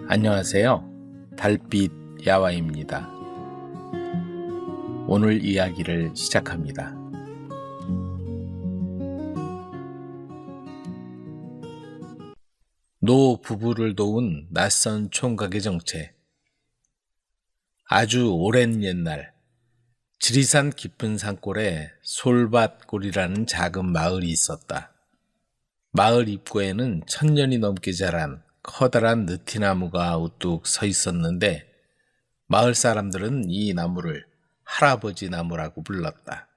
안녕하세요. 달빛 야와입니다. 오늘 이야기를 시작합니다. 노 부부를 도운 낯선 총각의 정체. 아주 오랜 옛날 지리산 깊은 산골에 솔밭골이라는 작은 마을이 있었다. 마을 입구에는 1000년이 넘게 자란 커다란 느티나무가 우뚝 서 있었는데 마을 사람들은 이 나무를 할아버지 나무라고 불렀다.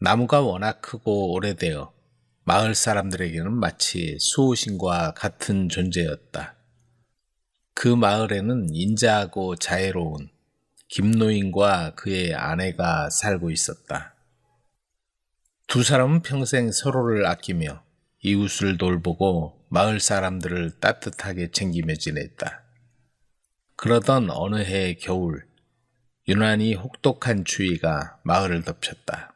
나무가 워낙 크고 오래되어 마을 사람들에게는 마치 수호신과 같은 존재였다. 그 마을에는 인자하고 자애로운 김노인과 그의 아내가 살고 있었다. 두 사람은 평생 서로를 아끼며 이웃을 돌보고 마을 사람들을 따뜻하게 챙기며 지냈다. 그러던 어느 해의 겨울, 유난히 혹독한 추위가 마을을 덮쳤다.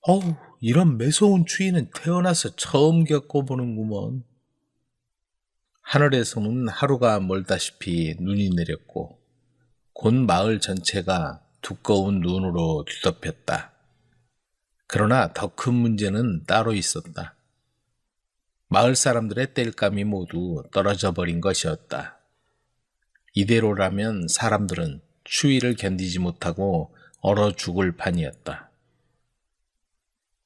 어우, 이런 매서운 추위는 태어나서 처음 겪어보는구먼. 하늘에서는 하루가 멀다시피 눈이 내렸고 곧 마을 전체가 두꺼운 눈으로 뒤덮였다. 그러나 더 큰 문제는 따로 있었다. 마을 사람들의 땔감이 모두 떨어져 버린 것이었다. 이대로라면 사람들은 추위를 견디지 못하고 얼어 죽을 판이었다.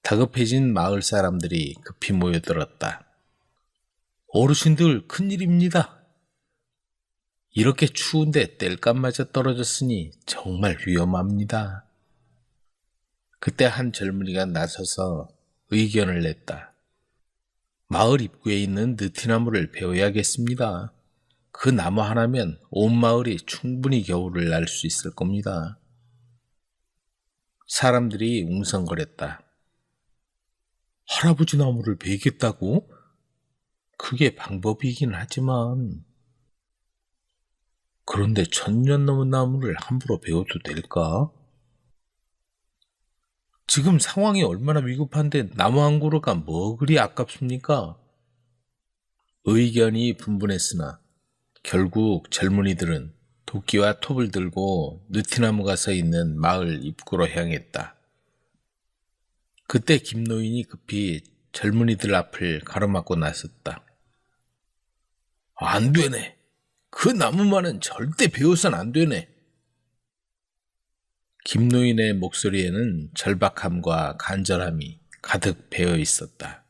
다급해진 마을 사람들이 급히 모여들었다. 어르신들, 큰일입니다. 이렇게 추운데 땔감마저 떨어졌으니 정말 위험합니다. 그때 한 젊은이가 나서서 의견을 냈다. 마을 입구에 있는 느티나무를 베어야겠습니다. 그 나무 하나면 온 마을이 충분히 겨울을 날 수 있을 겁니다. 사람들이 웅성거렸다. 할아버지 나무를 베겠다고? 그게 방법이긴 하지만... 그런데 1000년 넘은 나무를 함부로 베어도 될까? 지금 상황이 얼마나 위급한데 나무 한 그루가 뭐 그리 아깝습니까? 의견이 분분했으나 결국 젊은이들은 도끼와 톱을 들고 느티나무가 서 있는 마을 입구로 향했다. 그때 김노인이 급히 젊은이들 앞을 가로막고 나섰다. 안 되네. 그 나무만은 절대 베어선 안 되네. 김노인의 목소리에는 절박함과 간절함이 가득 배어 있었다.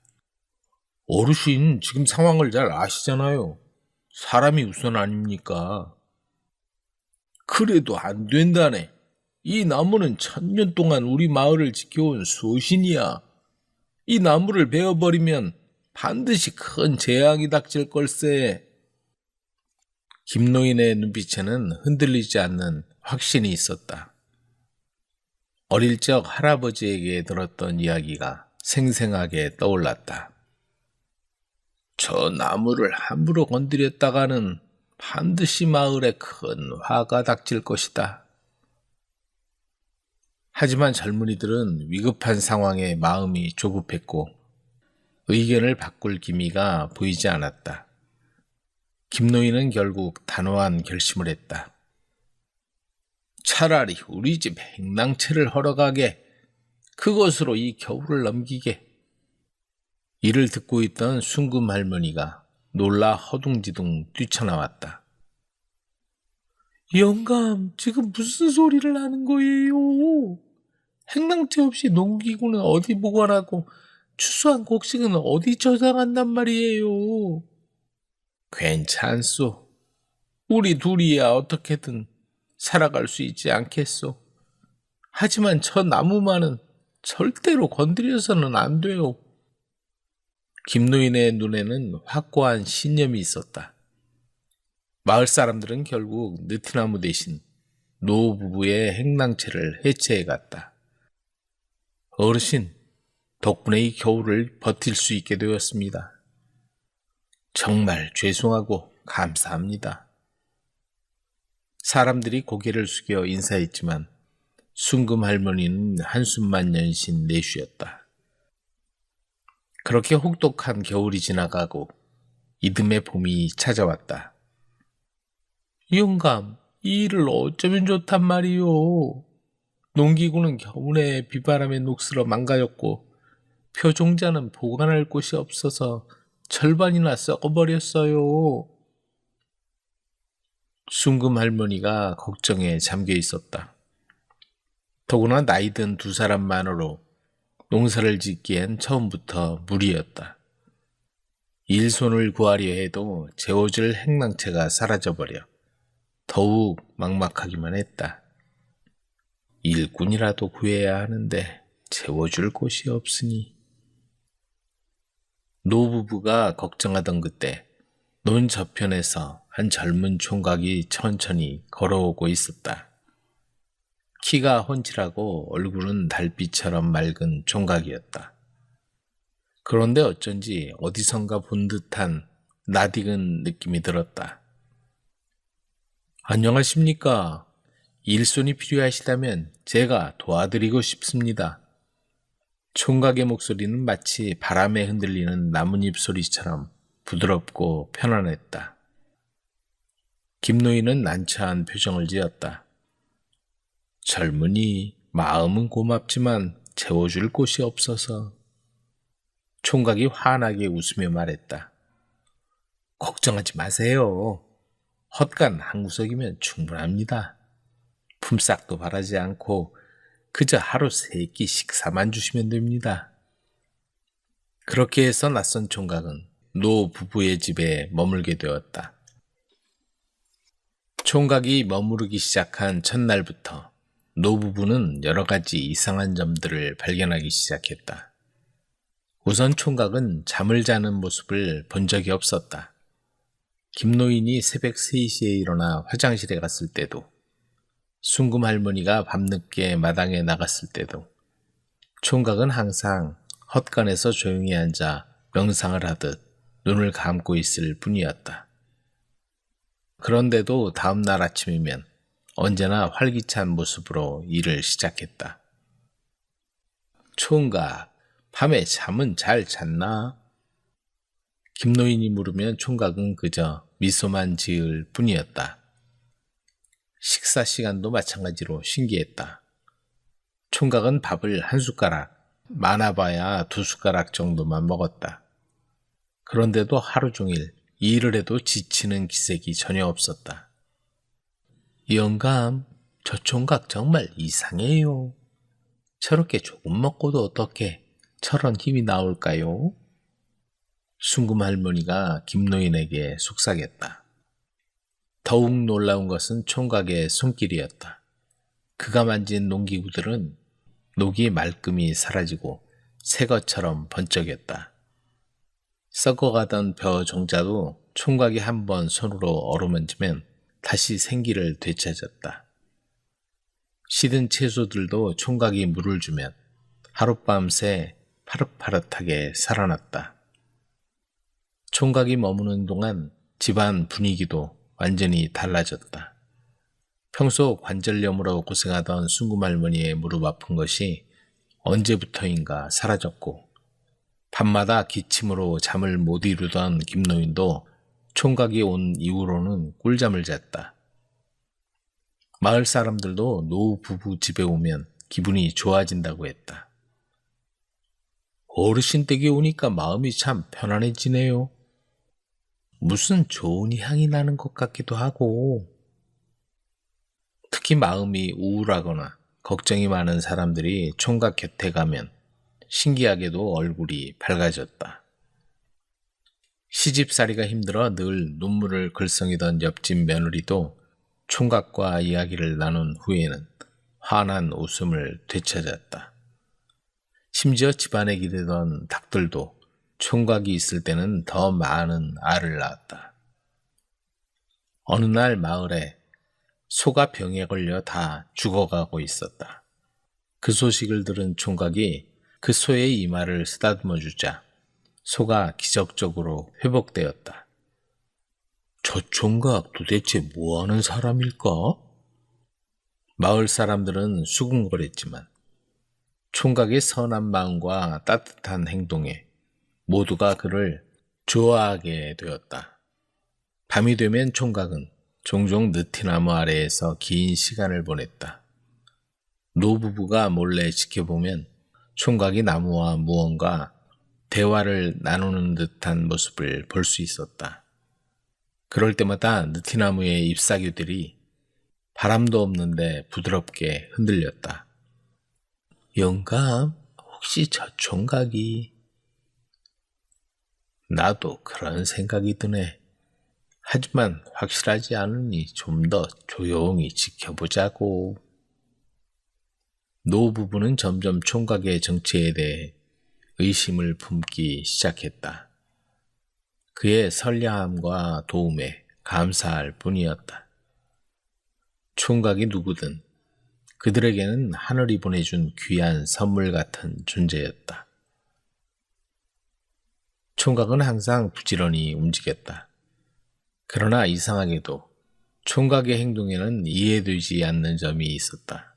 어르신, 지금 상황을 잘 아시잖아요. 사람이 우선 아닙니까? 그래도 안 된다네. 이 나무는 1000년 동안 우리 마을을 지켜온 수호신이야. 이 나무를 베어버리면 반드시 큰 재앙이 닥칠 걸세. 김노인의 눈빛에는 흔들리지 않는 확신이 있었다. 어릴 적 할아버지에게 들었던 이야기가 생생하게 떠올랐다. 저 나무를 함부로 건드렸다가는 반드시 마을에 큰 화가 닥칠 것이다. 하지만 젊은이들은 위급한 상황에 마음이 조급했고 의견을 바꿀 기미가 보이지 않았다. 김노인은 결국 단호한 결심을 했다. 차라리 우리 집 행랑채를 헐어가게, 그것으로 이 겨울을 넘기게. 이를 듣고 있던 순금 할머니가 놀라 허둥지둥 뛰쳐나왔다. 영감, 지금 무슨 소리를 하는 거예요? 행랑채 없이 농기구는 어디 보관하고 추수한 곡식은 어디 저장한단 말이에요? 괜찮소. 우리 둘이야 어떻게든 살아갈 수 있지 않겠소. 하지만 저 나무만은 절대로 건드려서는 안 돼요. 김노인의 눈에는 확고한 신념이 있었다. 마을 사람들은 결국 느티나무 대신 노 부부의 행랑채를 해체해 갔다. 어르신, 덕분에 이 겨울을 버틸 수 있게 되었습니다. 정말 죄송하고 감사합니다. 사람들이 고개를 숙여 인사했지만 순금 할머니는 한숨만 연신 내쉬었다. 그렇게 혹독한 겨울이 지나가고 이듬해 봄이 찾아왔다. 영감, 이 일을 어쩌면 좋단 말이오. 농기구는 겨우내 비바람에 녹슬어 망가졌고 표종자는 보관할 곳이 없어서 절반이나 썩어버렸어요. 순금 할머니가 걱정에 잠겨 있었다. 더구나 나이든 두 사람만으로 농사를 짓기엔 처음부터 무리였다. 일손을 구하려 해도 재워줄 행랑채가 사라져버려 더욱 막막하기만 했다. 일꾼이라도 구해야 하는데 재워줄 곳이 없으니. 노부부가 걱정하던 그때 논 저편에서 한 젊은 총각이 천천히 걸어오고 있었다. 키가 훤칠하고 얼굴은 달빛처럼 맑은 총각이었다. 그런데 어쩐지 어디선가 본 듯한 낯익은 느낌이 들었다. 안녕하십니까? 일손이 필요하시다면 제가 도와드리고 싶습니다. 총각의 목소리는 마치 바람에 흔들리는 나뭇잎 소리처럼 부드럽고 편안했다. 김노인은 난처한 표정을 지었다. 젊은이, 마음은 고맙지만 재워줄 곳이 없어서. 총각이 환하게 웃으며 말했다. 걱정하지 마세요. 헛간 한 구석이면 충분합니다. 품삯도 바라지 않고 그저 하루 3끼 식사만 주시면 됩니다. 그렇게 해서 낯선 총각은 노 부부의 집에 머물게 되었다. 총각이 머무르기 시작한 첫날부터 노 부부는 여러 가지 이상한 점들을 발견하기 시작했다. 우선 총각은 잠을 자는 모습을 본 적이 없었다. 김노인이 새벽 3시에 일어나 화장실에 갔을 때도, 순금 할머니가 밤늦게 마당에 나갔을 때도 총각은 항상 헛간에서 조용히 앉아 명상을 하듯 눈을 감고 있을 뿐이었다. 그런데도 다음날 아침이면 언제나 활기찬 모습으로 일을 시작했다. 총각, 밤에 잠은 잘 잤나? 김노인이 물으면 총각은 그저 미소만 지을 뿐이었다. 식사 시간도 마찬가지로 신기했다. 총각은 밥을 한 숟가락, 많아봐야 2숟가락 정도만 먹었다. 그런데도 하루 종일 일을 해도 지치는 기색이 전혀 없었다. 영감, 저 총각 정말 이상해요. 저렇게 조금 먹고도 어떻게 저런 힘이 나올까요? 순금 할머니가 김노인에게 속삭였다. 더욱 놀라운 것은 총각의 손길이었다. 그가 만진 농기구들은 녹이 말끔히 사라지고 새 것처럼 번쩍였다. 썩어가던 벼 종자도 총각이 한번 손으로 어루만지면 다시 생기를 되찾았다. 시든 채소들도 총각이 물을 주면 하룻밤새 파릇파릇하게 살아났다. 총각이 머무는 동안 집안 분위기도 완전히 달라졌다. 평소 관절염으로 고생하던 순금 할머니의 무릎 아픈 것이 언제부터인가 사라졌고, 밤마다 기침으로 잠을 못 이루던 김노인도 총각이 온 이후로는 꿀잠을 잤다. 마을 사람들도 노 부부 집에 오면 기분이 좋아진다고 했다. 어르신 댁에 오니까 마음이 참 편안해지네요. 무슨 좋은 향이 나는 것 같기도 하고. 특히 마음이 우울하거나 걱정이 많은 사람들이 총각 곁에 가면 신기하게도 얼굴이 밝아졌다. 시집살이가 힘들어 늘 눈물을 글썽이던 옆집 며느리도 총각과 이야기를 나눈 후에는 환한 웃음을 되찾았다. 심지어 집안에 기르던 닭들도 총각이 있을 때는 더 많은 알을 낳았다. 어느 날 마을에 소가 병에 걸려 다 죽어가고 있었다. 그 소식을 들은 총각이 그 소의 이마를 쓰다듬어 주자 소가 기적적으로 회복되었다. 저 총각 도대체 뭐하는 사람일까? 마을 사람들은 수군거렸지만 총각의 선한 마음과 따뜻한 행동에 모두가 그를 좋아하게 되었다. 밤이 되면 총각은 종종 느티나무 아래에서 긴 시간을 보냈다. 노부부가 몰래 지켜보면 총각이 나무와 무언가 대화를 나누는 듯한 모습을 볼 수 있었다. 그럴 때마다 느티나무의 잎사귀들이 바람도 없는데 부드럽게 흔들렸다. 영감, 혹시 저 총각이? 나도 그런 생각이 드네. 하지만 확실하지 않으니 좀 더 조용히 지켜보자고. 노부부는 점점 총각의 정체에 대해 의심을 품기 시작했다. 그의 선량함과 도움에 감사할 뿐이었다. 총각이 누구든 그들에게는 하늘이 보내준 귀한 선물 같은 존재였다. 총각은 항상 부지런히 움직였다. 그러나 이상하게도 총각의 행동에는 이해되지 않는 점이 있었다.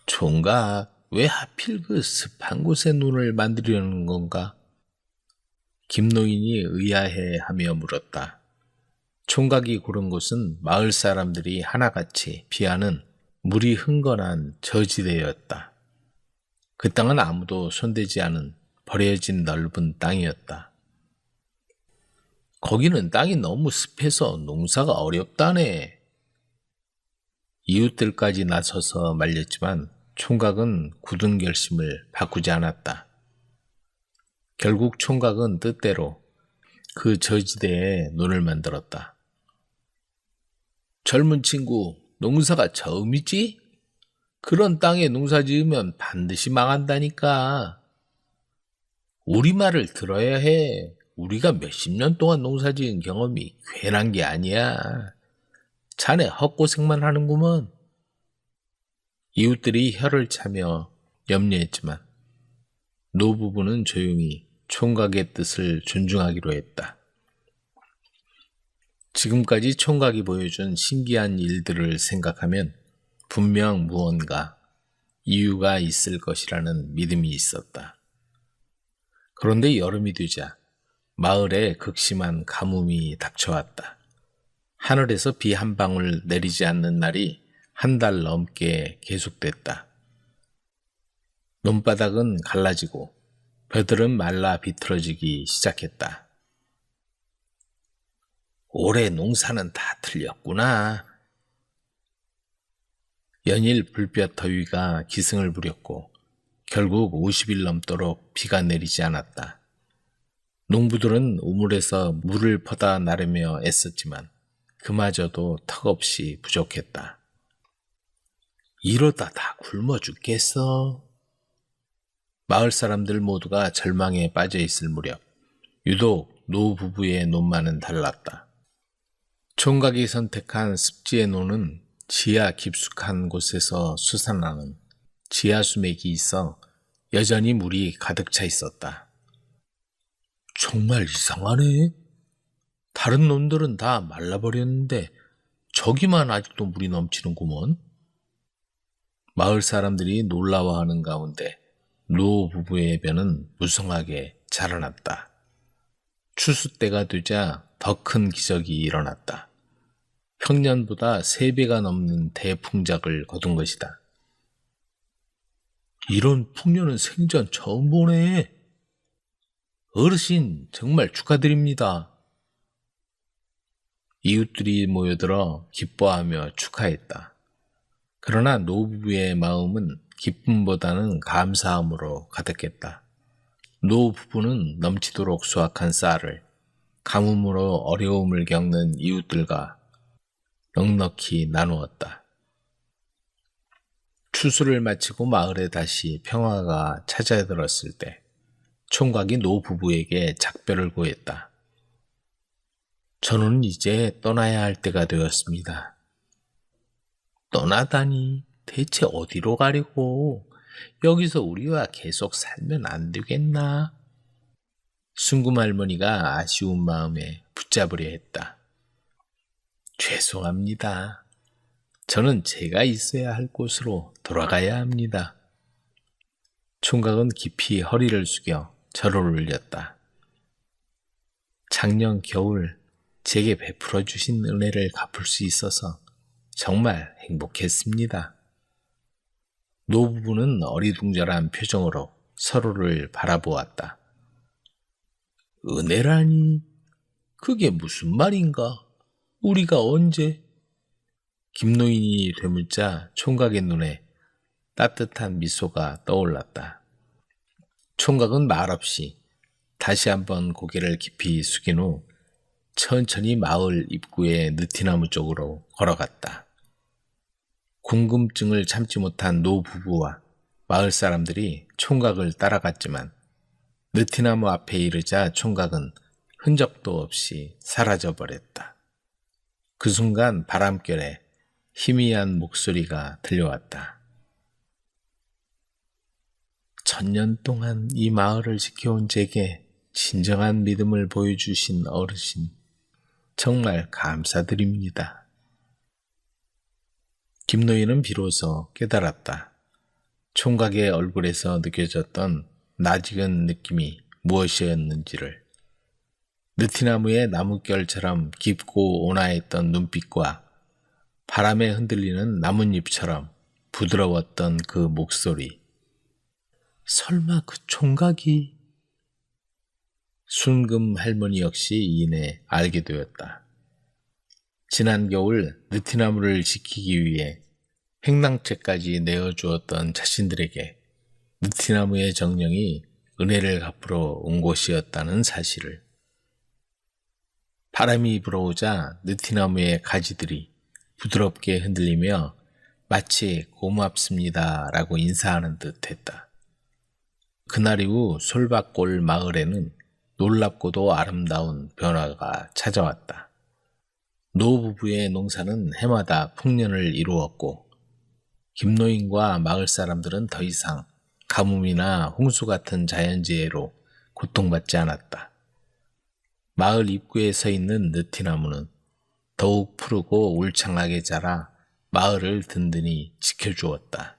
총각, 왜 하필 그 습한 곳에 눈을 만들려는 건가? 김노인이 의아해하며 물었다. 총각이 고른 곳은 마을 사람들이 하나같이 피하는 물이 흥건한 저지대였다. 그 땅은 아무도 손대지 않은 버려진 넓은 땅이었다. 거기는 땅이 너무 습해서 농사가 어렵다네. 이웃들까지 나서서 말렸지만 총각은 굳은 결심을 바꾸지 않았다. 결국 총각은 뜻대로 그 저지대에 논을 만들었다. 젊은 친구, 농사가 처음이지? 그런 땅에 농사 지으면 반드시 망한다니까. 우리 말을 들어야 해. 우리가 몇십 년 동안 농사 지은 경험이 괜한 게 아니야. 자네 헛고생만 하는구먼. 이웃들이 혀를 차며 염려했지만 노부부는 조용히 총각의 뜻을 존중하기로 했다. 지금까지 총각이 보여준 신기한 일들을 생각하면 분명 무언가 이유가 있을 것이라는 믿음이 있었다. 그런데 여름이 되자 마을에 극심한 가뭄이 닥쳐왔다. 하늘에서 비 한 방울 내리지 않는 날이 한 달 넘게 계속됐다. 논바닥은 갈라지고 벼들은 말라 비틀어지기 시작했다. 올해 농사는 다 틀렸구나. 연일 불볕 더위가 기승을 부렸고 결국 50일 넘도록 비가 내리지 않았다. 농부들은 우물에서 물을 퍼다 나르며 애썼지만 그마저도 턱없이 부족했다. 이러다 다 굶어 죽겠어. 마을 사람들 모두가 절망에 빠져 있을 무렵 유독 노부부의 논만은 달랐다. 총각이 선택한 습지의 논은 지하 깊숙한 곳에서 솟아나는 지하수맥이 있어 여전히 물이 가득 차 있었다. 정말 이상하네. 다른 논들은 다 말라버렸는데 저기만 아직도 물이 넘치는구먼. 마을 사람들이 놀라워하는 가운데 노 부부의 배는 무성하게 자라났다. 추수 때가 되자 더 큰 기적이 일어났다. 평년보다 3배가 넘는 대풍작을 거둔 것이다. 이런 풍년은 생전 처음 보네. 어르신, 정말 축하드립니다. 이웃들이 모여들어 기뻐하며 축하했다. 그러나 노부부의 마음은 기쁨보다는 감사함으로 가득했다. 노부부는 넘치도록 수확한 쌀을 가뭄으로 어려움을 겪는 이웃들과 넉넉히 나누었다. 추수를 마치고 마을에 다시 평화가 찾아들었을 때 총각이 노부부에게 작별을 고했다. 저는 이제 떠나야 할 때가 되었습니다. 떠나다니, 대체 어디로 가려고? 여기서 우리와 계속 살면 안 되겠나? 순금 할머니가 아쉬운 마음에 붙잡으려 했다. 죄송합니다. 저는 제가 있어야 할 곳으로 돌아가야 합니다. 총각은 깊이 허리를 숙여 절을 올렸다. 작년 겨울 제게 베풀어 주신 은혜를 갚을 수 있어서 정말 행복했습니다. 노부부는 어리둥절한 표정으로 서로를 바라보았다. 은혜라니? 그게 무슨 말인가? 우리가 언제? 김노인이 되묻자 총각의 눈에 따뜻한 미소가 떠올랐다. 총각은 말없이 다시 한번 고개를 깊이 숙인 후 천천히 마을 입구의 느티나무 쪽으로 걸어갔다. 궁금증을 참지 못한 노부부와 마을 사람들이 총각을 따라갔지만 느티나무 앞에 이르자 총각은 흔적도 없이 사라져버렸다. 그 순간 바람결에 희미한 목소리가 들려왔다. 천년 동안 이 마을을 지켜온 제게 진정한 믿음을 보여주신 어르신, 정말 감사드립니다. 김노인은 비로소 깨달았다. 총각의 얼굴에서 느껴졌던 낯익은 느낌이 무엇이었는지를. 느티나무의 나뭇결처럼 깊고 온화했던 눈빛과 바람에 흔들리는 나뭇잎처럼 부드러웠던 그 목소리. 설마 그 총각이? 순금 할머니 역시 이내 알게 되었다. 지난 겨울 느티나무를 지키기 위해 횡랑채까지 내어주었던 자신들에게 느티나무의 정령이 은혜를 갚으러 온 곳이었다는 사실을. 바람이 불어오자 느티나무의 가지들이 부드럽게 흔들리며 마치 고맙습니다 라고 인사하는 듯 했다. 그날 이후 솔밭골 마을에는 놀랍고도 아름다운 변화가 찾아왔다. 노부부의 농사는 해마다 풍년을 이루었고 김노인과 마을 사람들은 더 이상 가뭄이나 홍수 같은 자연재해로 고통받지 않았다. 마을 입구에 서 있는 느티나무는 더욱 푸르고 울창하게 자라 마을을 든든히 지켜주었다.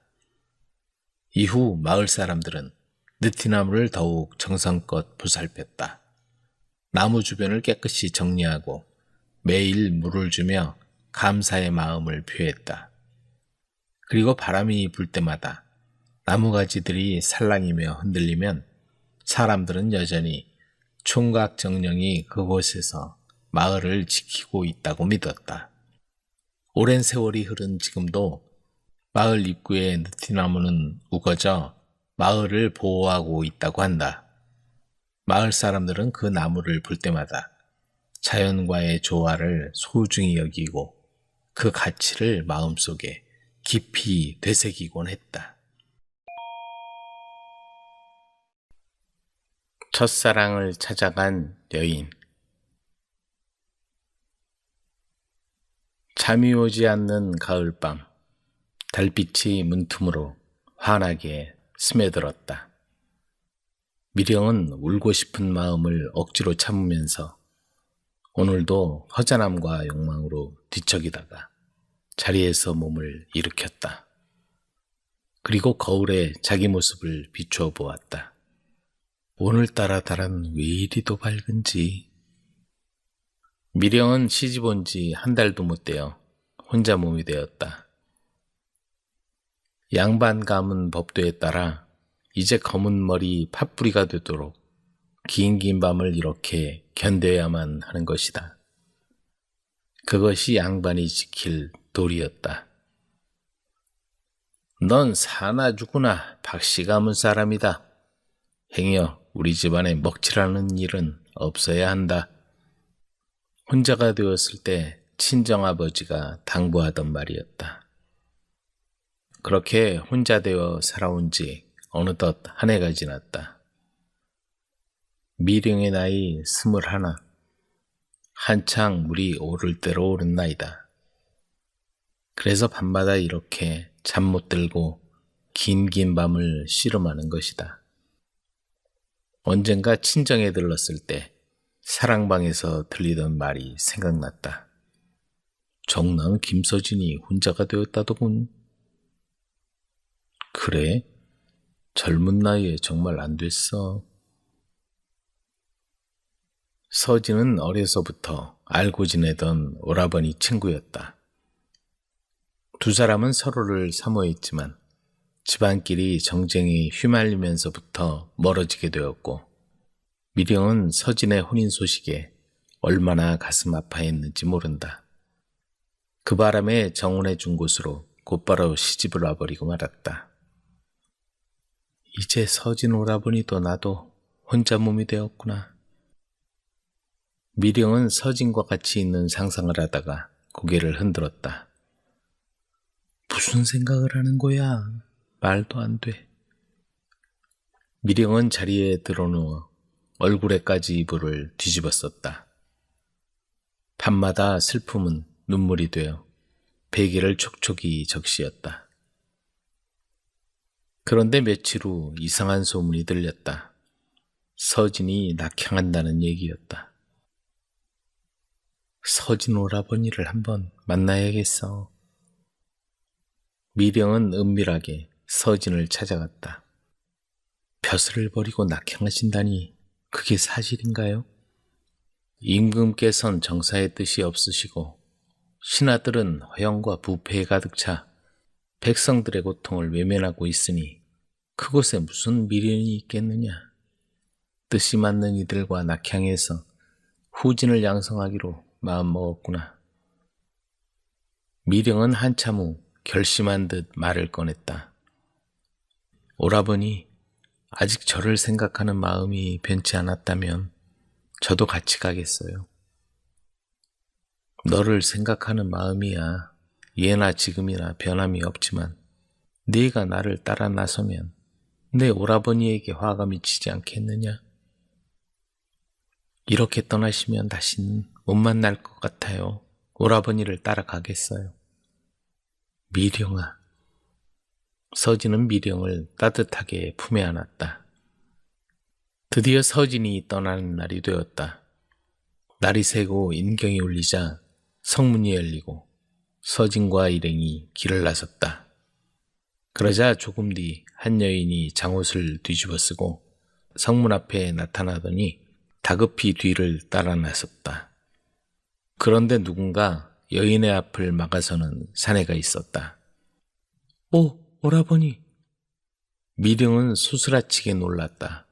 이후 마을 사람들은 느티나무를 더욱 정성껏 보살폈다. 나무 주변을 깨끗이 정리하고 매일 물을 주며 감사의 마음을 표했다. 그리고 바람이 불 때마다 나무가지들이 살랑이며 흔들리면 사람들은 여전히 총각 정령이 그곳에서 마을을 지키고 있다고 믿었다. 오랜 세월이 흐른 지금도 마을 입구의 느티나무는 우거져 마을을 보호하고 있다고 한다. 마을 사람들은 그 나무를 볼 때마다 자연과의 조화를 소중히 여기고 그 가치를 마음속에 깊이 되새기곤 했다. 첫사랑을 찾아간 여인. 잠이 오지 않는 가을밤, 달빛이 문틈으로 환하게 스며들었다. 미령은 울고 싶은 마음을 억지로 참으면서 오늘도 허전함과 욕망으로 뒤척이다가 자리에서 몸을 일으켰다. 그리고 거울에 자기 모습을 비추어 보았다. 오늘따라 달은 왜 이리도 밝은지. 미령은 시집 온 지 한 달도 못 되어 혼자 몸이 되었다. 양반 가문 법도에 따라 이제 검은 머리 팥뿌리가 되도록 긴 밤을 이렇게 견뎌야만 하는 것이다. 그것이 양반이 지킬 도리였다. 넌 사나 죽으나 박씨 가문 사람이다. 행여 우리 집안에 먹칠하는 일은 없어야 한다. 혼자가 되었을 때 친정아버지가 당부하던 말이었다. 그렇게 혼자 되어 살아온 지 어느덧 한 해가 지났다. 미령의 나이 21, 한창 물이 오를 대로 오른 나이다. 그래서 밤마다 이렇게 잠 못 들고 긴 밤을 씨름하는 것이다. 언젠가 친정에 들렀을 때 사랑방에서 들리던 말이 생각났다. 정남 김서진이 혼자가 되었다더군. 그래? 젊은 나이에 정말 안 됐어. 서진은 어려서부터 알고 지내던 오라버니 친구였다. 두 사람은 서로를 사모했지만 집안끼리 정쟁이 휘말리면서부터 멀어지게 되었고, 미령은 서진의 혼인 소식에 얼마나 가슴 아파했는지 모른다. 그 바람에 정혼해 준 곳으로 곧바로 시집을 와버리고 말았다. 이제 서진 오라버니도 나도 혼자 몸이 되었구나. 미령은 서진과 같이 있는 상상을 하다가 고개를 흔들었다. 무슨 생각을 하는 거야? 말도 안 돼. 미령은 자리에 드러누워 얼굴에까지 이불을 뒤집었었다. 밤마다 슬픔은 눈물이 되어 베개를 촉촉이 적시었다. 그런데 며칠 후 이상한 소문이 들렸다. 서진이 낙향한다는 얘기였다. 서진 오라버니를 한번 만나야겠어. 미령은 은밀하게 서진을 찾아갔다. 벼슬을 버리고 낙향하신다니 그게 사실인가요? 임금께선 정사의 뜻이 없으시고 신하들은 허영과 부패에 가득 차 백성들의 고통을 외면하고 있으니 그곳에 무슨 미련이 있겠느냐. 뜻이 맞는 이들과 낙향해서 후진을 양성하기로 마음먹었구나. 미령은 한참 후 결심한 듯 말을 꺼냈다. 오라버니, 아직 저를 생각하는 마음이 변치 않았다면 저도 같이 가겠어요. 너를 생각하는 마음이야 예나 지금이나 변함이 없지만 네가 나를 따라 나서면 내 오라버니에게 화가 미치지 않겠느냐? 이렇게 떠나시면 다시는 못 만날 것 같아요. 오라버니를 따라가겠어요. 미령아. 서진은 미령을 따뜻하게 품에 안았다. 드디어 서진이 떠나는 날이 되었다. 날이 새고 인경이 울리자 성문이 열리고 서진과 일행이 길을 나섰다. 그러자 조금 뒤 한 여인이 장옷을 뒤집어 쓰고 성문 앞에 나타나더니 다급히 뒤를 따라 나섰다. 그런데 누군가 여인의 앞을 막아서는 사내가 있었다. 오, 오라버니! 미령은 소스라치게 놀랐다.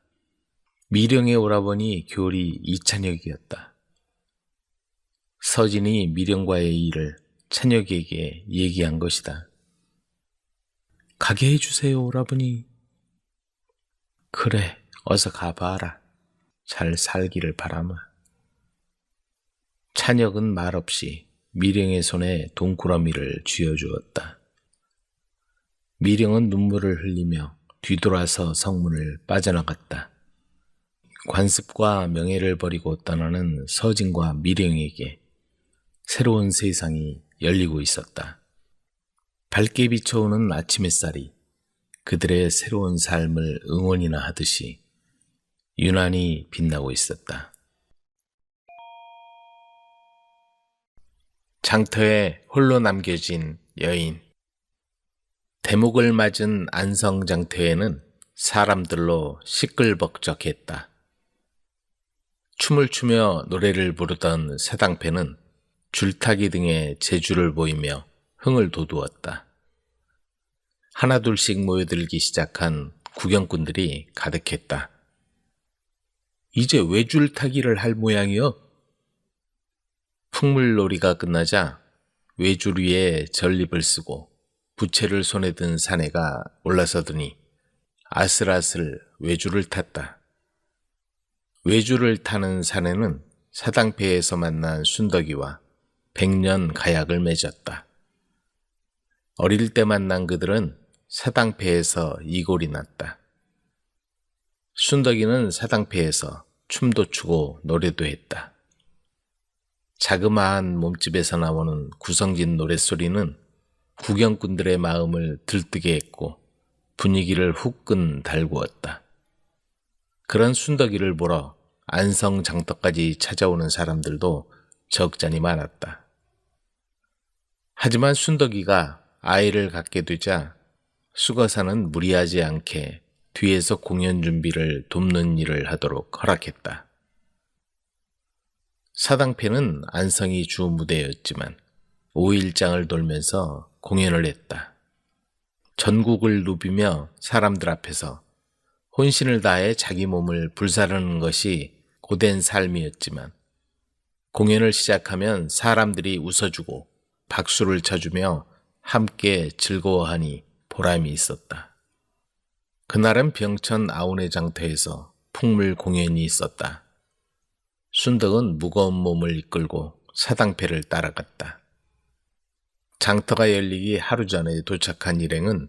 미령의 오라버니 교리 이찬혁이었다. 서진이 미령과의 일을 찬혁에게 얘기한 것이다. 가게 해주세요, 오라버니. 그래, 어서 가봐라. 잘 살기를 바라마. 찬혁은 말없이 미령의 손에 돈꾸러미를 쥐어주었다. 미령은 눈물을 흘리며 뒤돌아서 성문을 빠져나갔다. 관습과 명예를 버리고 떠나는 서진과 미령에게 새로운 세상이 열리고 있었다. 밝게 비춰오는 아침 햇살이 그들의 새로운 삶을 응원이나 하듯이 유난히 빛나고 있었다. 장터에 홀로 남겨진 여인. 대목을 맞은 안성장터에는 사람들로 시끌벅적했다. 춤을 추며 노래를 부르던 사당패는 줄타기 등의 재주를 보이며 흥을 돋우었다. 하나둘씩 모여들기 시작한 구경꾼들이 가득했다. 이제 외줄타기를 할 모양이요? 풍물놀이가 끝나자 외줄 위에 전립을 쓰고 부채를 손에 든 사내가 올라서더니 아슬아슬 외줄을 탔다. 외줄을 타는 사내는 사당패에서 만난 순덕이와 백년 가약을 맺었다. 어릴 때 만난 그들은 사당패에서 이골이 났다. 순덕이는 사당패에서 춤도 추고 노래도 했다. 자그마한 몸집에서 나오는 구성진 노랫소리는 구경꾼들의 마음을 들뜨게 했고 분위기를 후끈 달구었다. 그런 순덕이를 보러 안성장터까지 찾아오는 사람들도 적잖이 많았다. 하지만 순덕이가 아이를 갖게 되자 수거사는 무리하지 않게 뒤에서 공연 준비를 돕는 일을 하도록 허락했다. 사당패는 안성이 주 무대였지만 5일장을 돌면서 공연을 했다. 전국을 누비며 사람들 앞에서 혼신을 다해 자기 몸을 불사르는 것이 고된 삶이었지만 공연을 시작하면 사람들이 웃어주고 박수를 쳐주며 함께 즐거워하니 보람이 있었다. 그날은 병천 아우네 장터에서 풍물 공연이 있었다. 순덕은 무거운 몸을 이끌고 사당패를 따라갔다. 장터가 열리기 하루 전에 도착한 일행은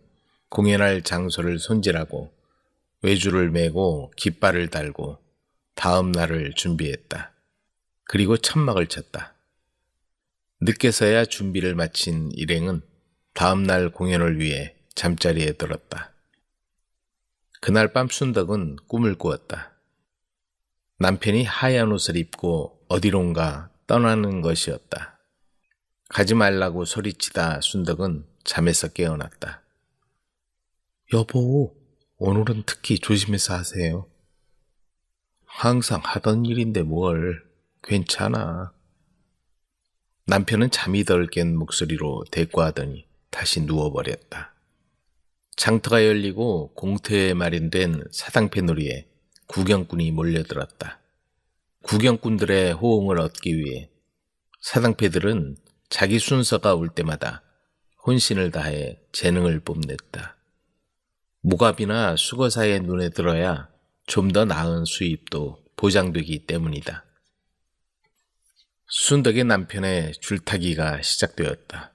공연할 장소를 손질하고 외주를 메고 깃발을 달고 다음 날을 준비했다. 그리고 천막을 쳤다. 늦게서야 준비를 마친 일행은 다음 날 공연을 위해 잠자리에 들었다. 그날 밤 순덕은 꿈을 꾸었다. 남편이 하얀 옷을 입고 어디론가 떠나는 것이었다. 가지 말라고 소리치다 순덕은 잠에서 깨어났다. 여보, 오늘은 특히 조심해서 하세요. 항상 하던 일인데 뭘, 괜찮아. 남편은 잠이 덜 깬 목소리로 대꾸하더니 다시 누워버렸다. 장터가 열리고 공터에 마련된 사당패 놀이에 구경꾼이 몰려들었다. 구경꾼들의 호응을 얻기 위해 사당패들은 자기 순서가 올 때마다 혼신을 다해 재능을 뽐냈다. 목압이나 수거사의 눈에 들어야 좀 더 나은 수입도 보장되기 때문이다. 순덕의 남편의 줄타기가 시작되었다.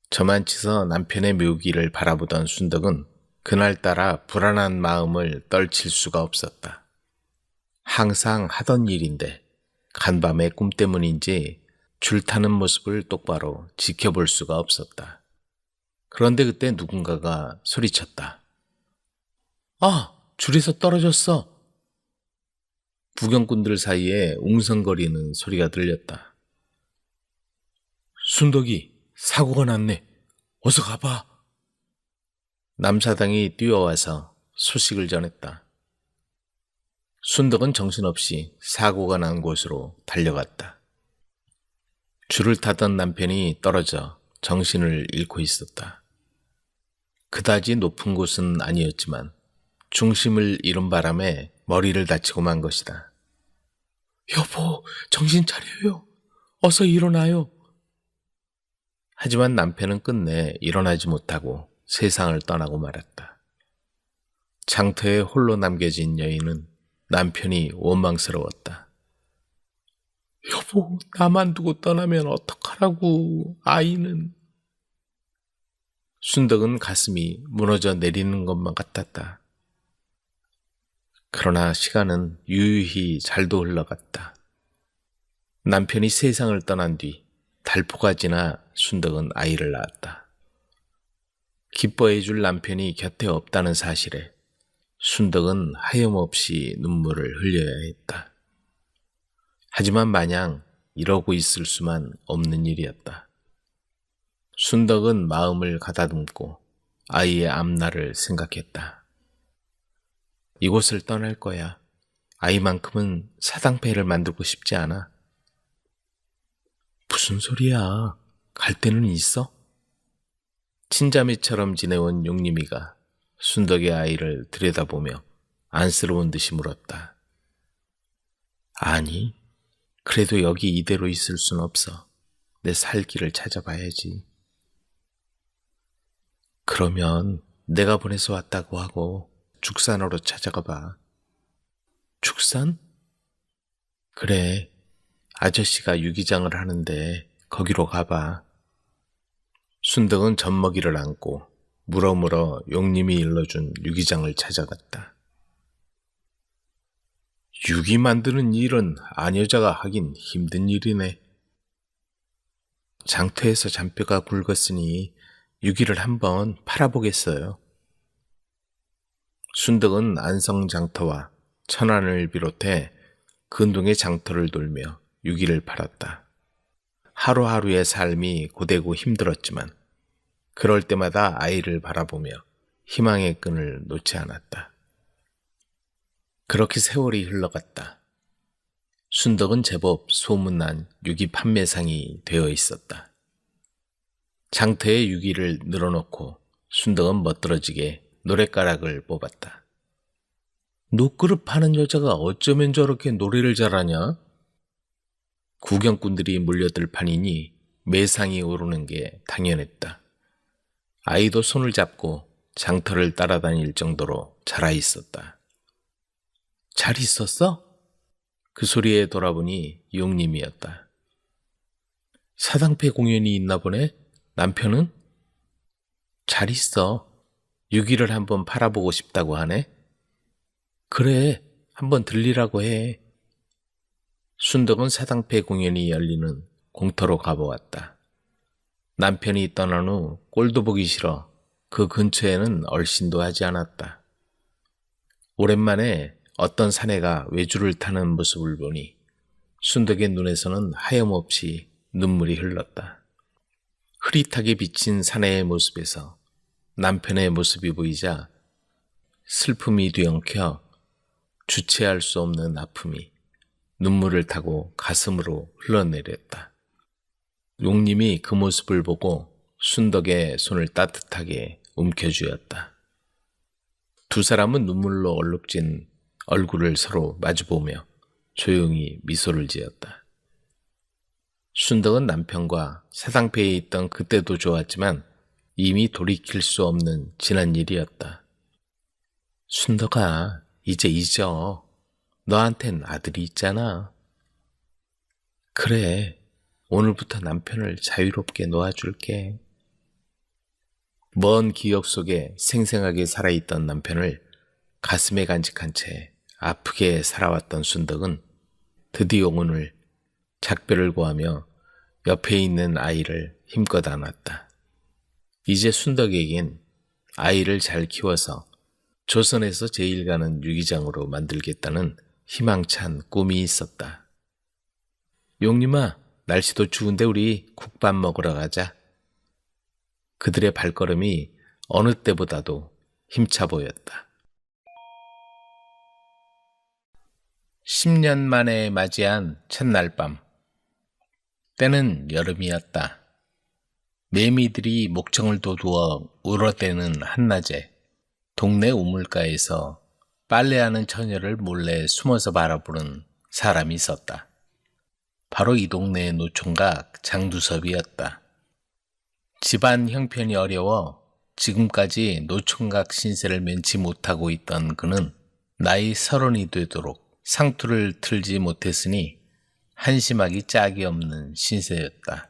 저만치서 남편의 묘기를 바라보던 순덕은 그날따라 불안한 마음을 떨칠 수가 없었다. 항상 하던 일인데 간밤의 꿈 때문인지 줄타는 모습을 똑바로 지켜볼 수가 없었다. 그런데 그때 누군가가 소리쳤다. 아! 줄에서 떨어졌어! 구경꾼들 사이에 웅성거리는 소리가 들렸다. 순덕이 사고가 났네. 어서 가봐. 남사당이 뛰어와서 소식을 전했다. 순덕은 정신없이 사고가 난 곳으로 달려갔다. 줄을 타던 남편이 떨어져 정신을 잃고 있었다. 그다지 높은 곳은 아니었지만 중심을 잃은 바람에 머리를 다치고 만 것이다. 여보, 정신 차려요. 어서 일어나요. 하지만 남편은 끝내 일어나지 못하고 세상을 떠나고 말았다. 장터에 홀로 남겨진 여인은 남편이 원망스러웠다. 여보, 나만 두고 떠나면 어떡하라고, 아이는. 순덕은 가슴이 무너져 내리는 것만 같았다. 그러나 시간은 유유히 잘도 흘러갔다. 남편이 세상을 떠난 뒤 달포가 지나 순덕은 아이를 낳았다. 기뻐해줄 남편이 곁에 없다는 사실에 순덕은 하염없이 눈물을 흘려야 했다. 하지만 마냥 이러고 있을 수만 없는 일이었다. 순덕은 마음을 가다듬고 아이의 앞날을 생각했다. 이곳을 떠날 거야. 아이만큼은 사당패를 만들고 싶지 않아. 무슨 소리야. 갈 데는 있어? 친자매처럼 지내온 용림이가 순덕의 아이를 들여다보며 안쓰러운 듯이 물었다. 아니, 그래도 여기 이대로 있을 순 없어. 내 살 길을 찾아봐야지. 그러면 내가 보내서 왔다고 하고 죽산으로 찾아가 봐. 죽산? 그래, 아저씨가 유기장을 하는데 거기로 가봐. 순덕은 젖먹이를 안고 물어물어 용님이 일러준 유기장을 찾아갔다. 유기 만드는 일은 아녀자가 하긴 힘든 일이네. 장터에서 잔뼈가 굵었으니 유기를 한번 팔아보겠어요. 순덕은 안성 장터와 천안을 비롯해 근동의 장터를 돌며 유기를 팔았다. 하루하루의 삶이 고되고 힘들었지만 그럴 때마다 아이를 바라보며 희망의 끈을 놓지 않았다. 그렇게 세월이 흘러갔다. 순덕은 제법 소문난 유기 판매상이 되어 있었다. 장터에 유기를 늘어놓고 순덕은 멋들어지게 노랫가락을 뽑았다. 녹그릇 파는 여자가 어쩌면 저렇게 노래를 잘하냐? 구경꾼들이 몰려들 판이니 매상이 오르는 게 당연했다. 아이도 손을 잡고 장터를 따라다닐 정도로 자라 있었다. 잘 있었어? 그 소리에 돌아보니 용님이었다. 사당패 공연이 있나 보네? 남편은? 잘 있어. 유기를 한번 팔아보고 싶다고 하네? 그래, 한번 들리라고 해. 순덕은 사당패 공연이 열리는 공터로 가보았다. 남편이 떠난 후 꼴도 보기 싫어 그 근처에는 얼씬도 하지 않았다. 오랜만에 어떤 사내가 외주를 타는 모습을 보니 순덕의 눈에서는 하염없이 눈물이 흘렀다. 흐릿하게 비친 사내의 모습에서 남편의 모습이 보이자 슬픔이 뒤엉켜 주체할 수 없는 아픔이 눈물을 타고 가슴으로 흘러내렸다. 용님이 그 모습을 보고 순덕의 손을 따뜻하게 움켜쥐었다. 두 사람은 눈물로 얼룩진 얼굴을 서로 마주보며 조용히 미소를 지었다. 순덕은 남편과 사당패에 있던 그때도 좋았지만 이미 돌이킬 수 없는 지난 일이었다. 순덕아, 이제 잊어. 너한텐 아들이 있잖아. 그래, 오늘부터 남편을 자유롭게 놓아줄게. 먼 기억 속에 생생하게 살아있던 남편을 가슴에 간직한 채 아프게 살아왔던 순덕은 드디어 오늘 작별을 고하며 옆에 있는 아이를 힘껏 안았다. 이제 순덕에겐 아이를 잘 키워서 조선에서 제일 가는 유기장으로 만들겠다는 희망찬 꿈이 있었다. 용님아, 날씨도 추운데 우리 국밥 먹으러 가자. 그들의 발걸음이 어느 때보다도 힘차 보였다. 10년 만에 맞이한 첫날 밤. 때는 여름이었다. 매미들이 목청을 돋우어 울어대는 한낮에 동네 우물가에서 빨래하는 처녀를 몰래 숨어서 바라보는 사람이 있었다. 바로 이 동네의 노총각 장두섭이었다. 집안 형편이 어려워 지금까지 노총각 신세를 면치 못하고 있던 그는 나이 30이 되도록 상투를 틀지 못했으니 한심하기 짝이 없는 신세였다.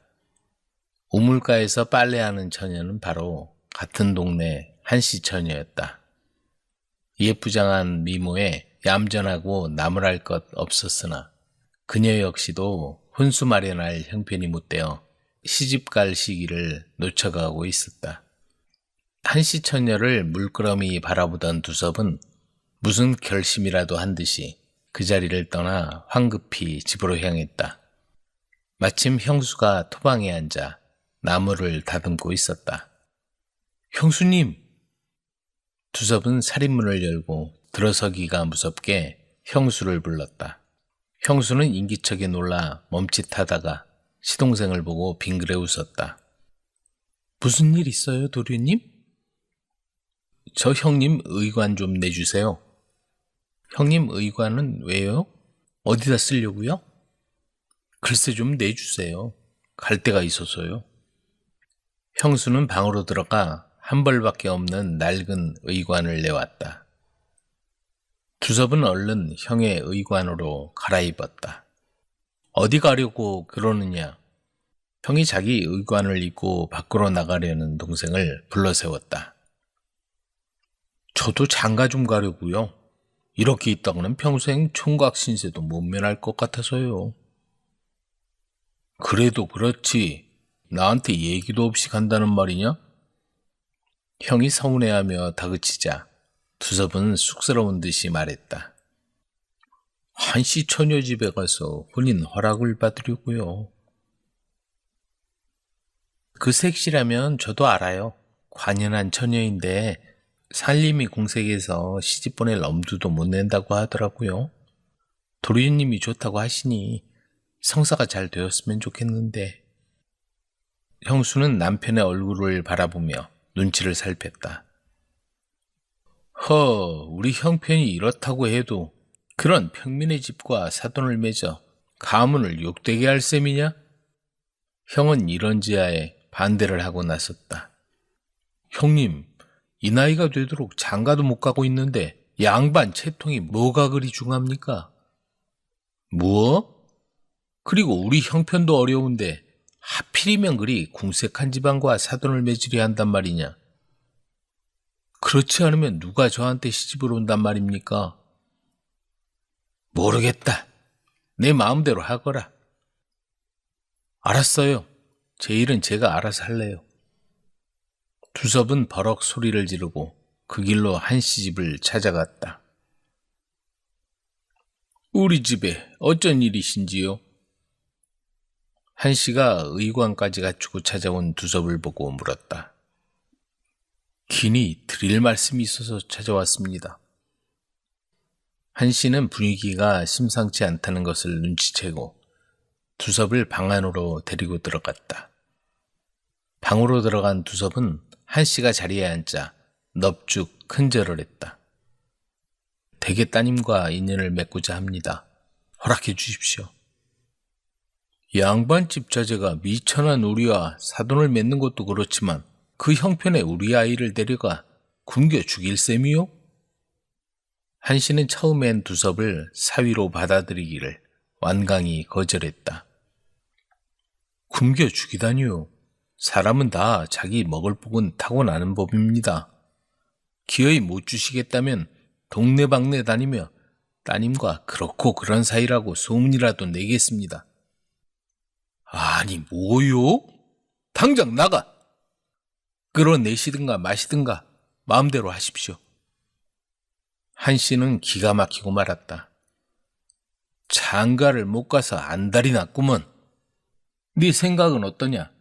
우물가에서 빨래하는 처녀는 바로 같은 동네 한씨처녀였다. 예쁘장한 미모에 얌전하고 나무랄 것 없었으나 그녀 역시도 혼수 마련할 형편이 못되어 시집갈 시기를 놓쳐가고 있었다. 한씨처녀를 물끄러미 바라보던 두섭은 무슨 결심이라도 한 듯이 그 자리를 떠나 황급히 집으로 향했다. 마침 형수가 토방에 앉아 나무를 다듬고 있었다. 형수님! 두섭은 살인문을 열고 들어서기가 무섭게 형수를 불렀다. 형수는 인기척에 놀라 멈칫하다가 시동생을 보고 빙그레 웃었다. 무슨 일 있어요, 도련님? 저 형님 의관 좀 내주세요. 형님 의관은 왜요? 어디다 쓰려고요? 글쎄 좀 내주세요. 갈 데가 있어서요. 형수는 방으로 들어가 한 벌밖에 없는 낡은 의관을 내왔다. 두섭은 얼른 형의 의관으로 갈아입었다. 어디 가려고 그러느냐? 형이 자기 의관을 입고 밖으로 나가려는 동생을 불러세웠다. 저도 장가 좀 가려고요. 이렇게 있다가는 평생 총각 신세도 못 면할 것 같아서요. 그래도 그렇지. 나한테 얘기도 없이 간다는 말이냐? 형이 서운해하며 다그치자 두섭은 쑥스러운 듯이 말했다. 한씨 처녀 집에 가서 혼인 허락을 받으려고요. 그 색시라면 저도 알아요. 관연한 처녀인데 살림이 공색해서 시집 보낼 엄두도 못 낸다고 하더라고요. 도리님이 좋다고 하시니 성사가 잘 되었으면 좋겠는데. 형수는 남편의 얼굴을 바라보며 눈치를 살폈다. 우리 형편이 이렇다고 해도 그런 평민의 집과 사돈을 맺어 가문을 욕되게 할 셈이냐? 형은 이런지하에 반대를 하고 나섰다. 형님, 이 나이가 되도록 장가도 못 가고 있는데 양반 채통이 뭐가 그리 중합니까? 뭐? 그리고 우리 형편도 어려운데 하필이면 그리 궁색한 집안과 사돈을 맺으려 한단 말이냐? 그렇지 않으면 누가 저한테 시집을 온단 말입니까? 모르겠다. 내 마음대로 하거라. 알았어요. 제 일은 제가 알아서 할래요. 두섭은 버럭 소리를 지르고 그 길로 한씨 집을 찾아갔다. 우리 집에 어쩐 일이신지요? 한씨가 의관까지 갖추고 찾아온 두섭을 보고 물었다. 긴히 드릴 말씀이 있어서 찾아왔습니다. 한씨는 분위기가 심상치 않다는 것을 눈치채고 두섭을 방 안으로 데리고 들어갔다. 방으로 들어간 두섭은 한씨가 자리에 앉자 넙죽 큰절을 했다. 대개 따님과 인연을 맺고자 합니다. 허락해 주십시오. 양반집 자제가 미천한 우리와 사돈을 맺는 것도 그렇지만 그 형편에 우리 아이를 데려가 굶겨 죽일 셈이요? 한씨는 처음엔 두섭을 사위로 받아들이기를 완강히 거절했다. 굶겨 죽이다니요. 사람은 다 자기 먹을 복은 타고나는 법입니다. 기어이 못 주시겠다면 동네방네 다니며 따님과 그렇고 그런 사이라고 소문이라도 내겠습니다. 아니 뭐요? 당장 나가! 끌어내시든가 마시든가 마음대로 하십시오. 한씨는 기가 막히고 말았다. 장가를 못 가서 안달이 났구먼. 네 생각은 어떠냐?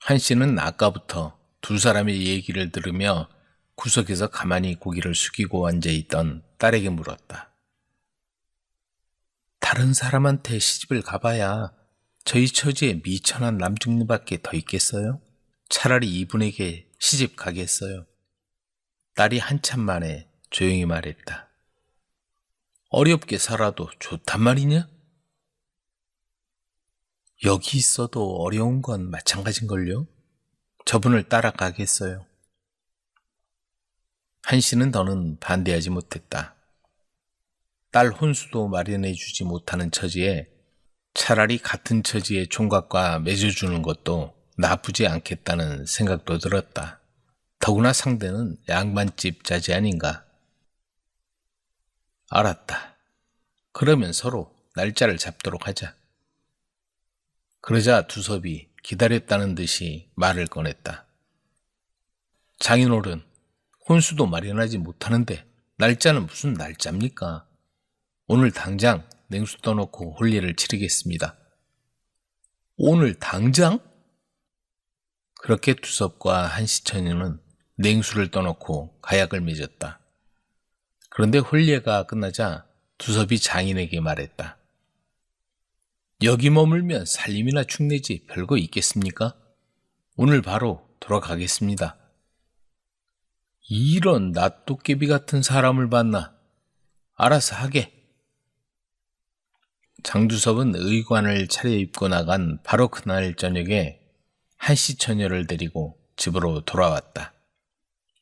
한씨는 아까부터 두 사람의 얘기를 들으며 구석에서 가만히 고개를 숙이고 앉아있던 딸에게 물었다. 다른 사람한테 시집을 가봐야 저희 처지에 미천한 남중님밖에 더 있겠어요? 차라리 이분에게 시집 가겠어요. 딸이 한참 만에 조용히 말했다. 어렵게 살아도 좋단 말이냐? 여기 있어도 어려운 건 마찬가지인걸요? 저분을 따라가겠어요. 한씨는 더는 반대하지 못했다. 딸 혼수도 마련해주지 못하는 처지에 차라리 같은 처지의 총각과 맺어주는 것도 나쁘지 않겠다는 생각도 들었다. 더구나 상대는 양반집 자제 아닌가. 알았다. 그러면 서로 날짜를 잡도록 하자. 그러자 두섭이 기다렸다는 듯이 말을 꺼냈다. 장인어른, 혼수도 마련하지 못하는데 날짜는 무슨 날짜입니까? 오늘 당장 냉수 떠놓고 혼례를 치르겠습니다. 오늘 당장? 그렇게 두섭과 한시처녀는 냉수를 떠놓고 가약을 맺었다. 그런데 혼례가 끝나자 두섭이 장인에게 말했다. 여기 머물면 살림이나 축내지 별거 있겠습니까? 오늘 바로 돌아가겠습니다. 이런 낫도깨비 같은 사람을 봤나? 알아서 하게. 장두섭은 의관을 차려입고 나간 바로 그날 저녁에 한씨 처녀를 데리고 집으로 돌아왔다.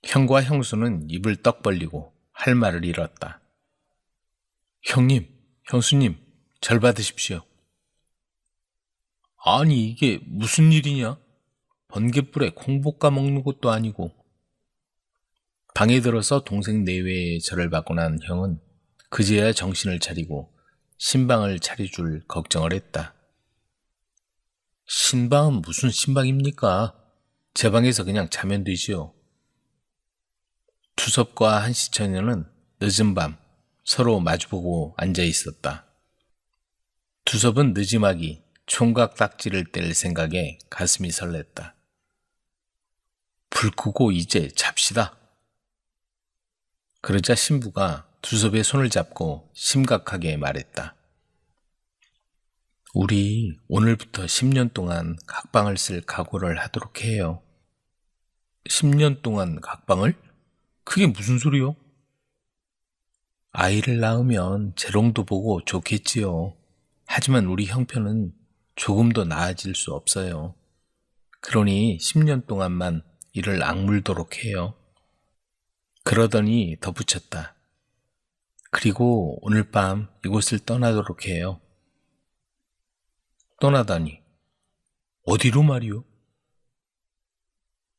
형과 형수는 입을 떡 벌리고 할 말을 잃었다. 형님, 형수님, 절 받으십시오. 아니 이게 무슨 일이냐? 번갯불에 콩볶아 먹는 것도 아니고. 방에 들어서 동생 내외에 절을 받고 난 형은 그제야 정신을 차리고 신방을 차려줄 걱정을 했다. 신방은 무슨 신방입니까? 제 방에서 그냥 자면 되지요. 두섭과 한시처녀는 늦은 밤 서로 마주보고 앉아 있었다. 두섭은 늦지막이 총각 딱지를 뗄 생각에 가슴이 설렜다. 불 끄고 이제 잡시다. 그러자 신부가 두섭의 손을 잡고 심각하게 말했다. 우리 오늘부터 10년 동안 각방을 쓸 각오를 하도록 해요. 10년 동안 각방을? 그게 무슨 소리요? 아이를 낳으면 재롱도 보고 좋겠지요. 하지만 우리 형편은 조금도 나아질 수 없어요. 그러니 10년 동안만 이를 악물도록 해요. 그러더니 덧붙였다. 그리고 오늘 밤 이곳을 떠나도록 해요. 떠나다니. 어디로 말이요?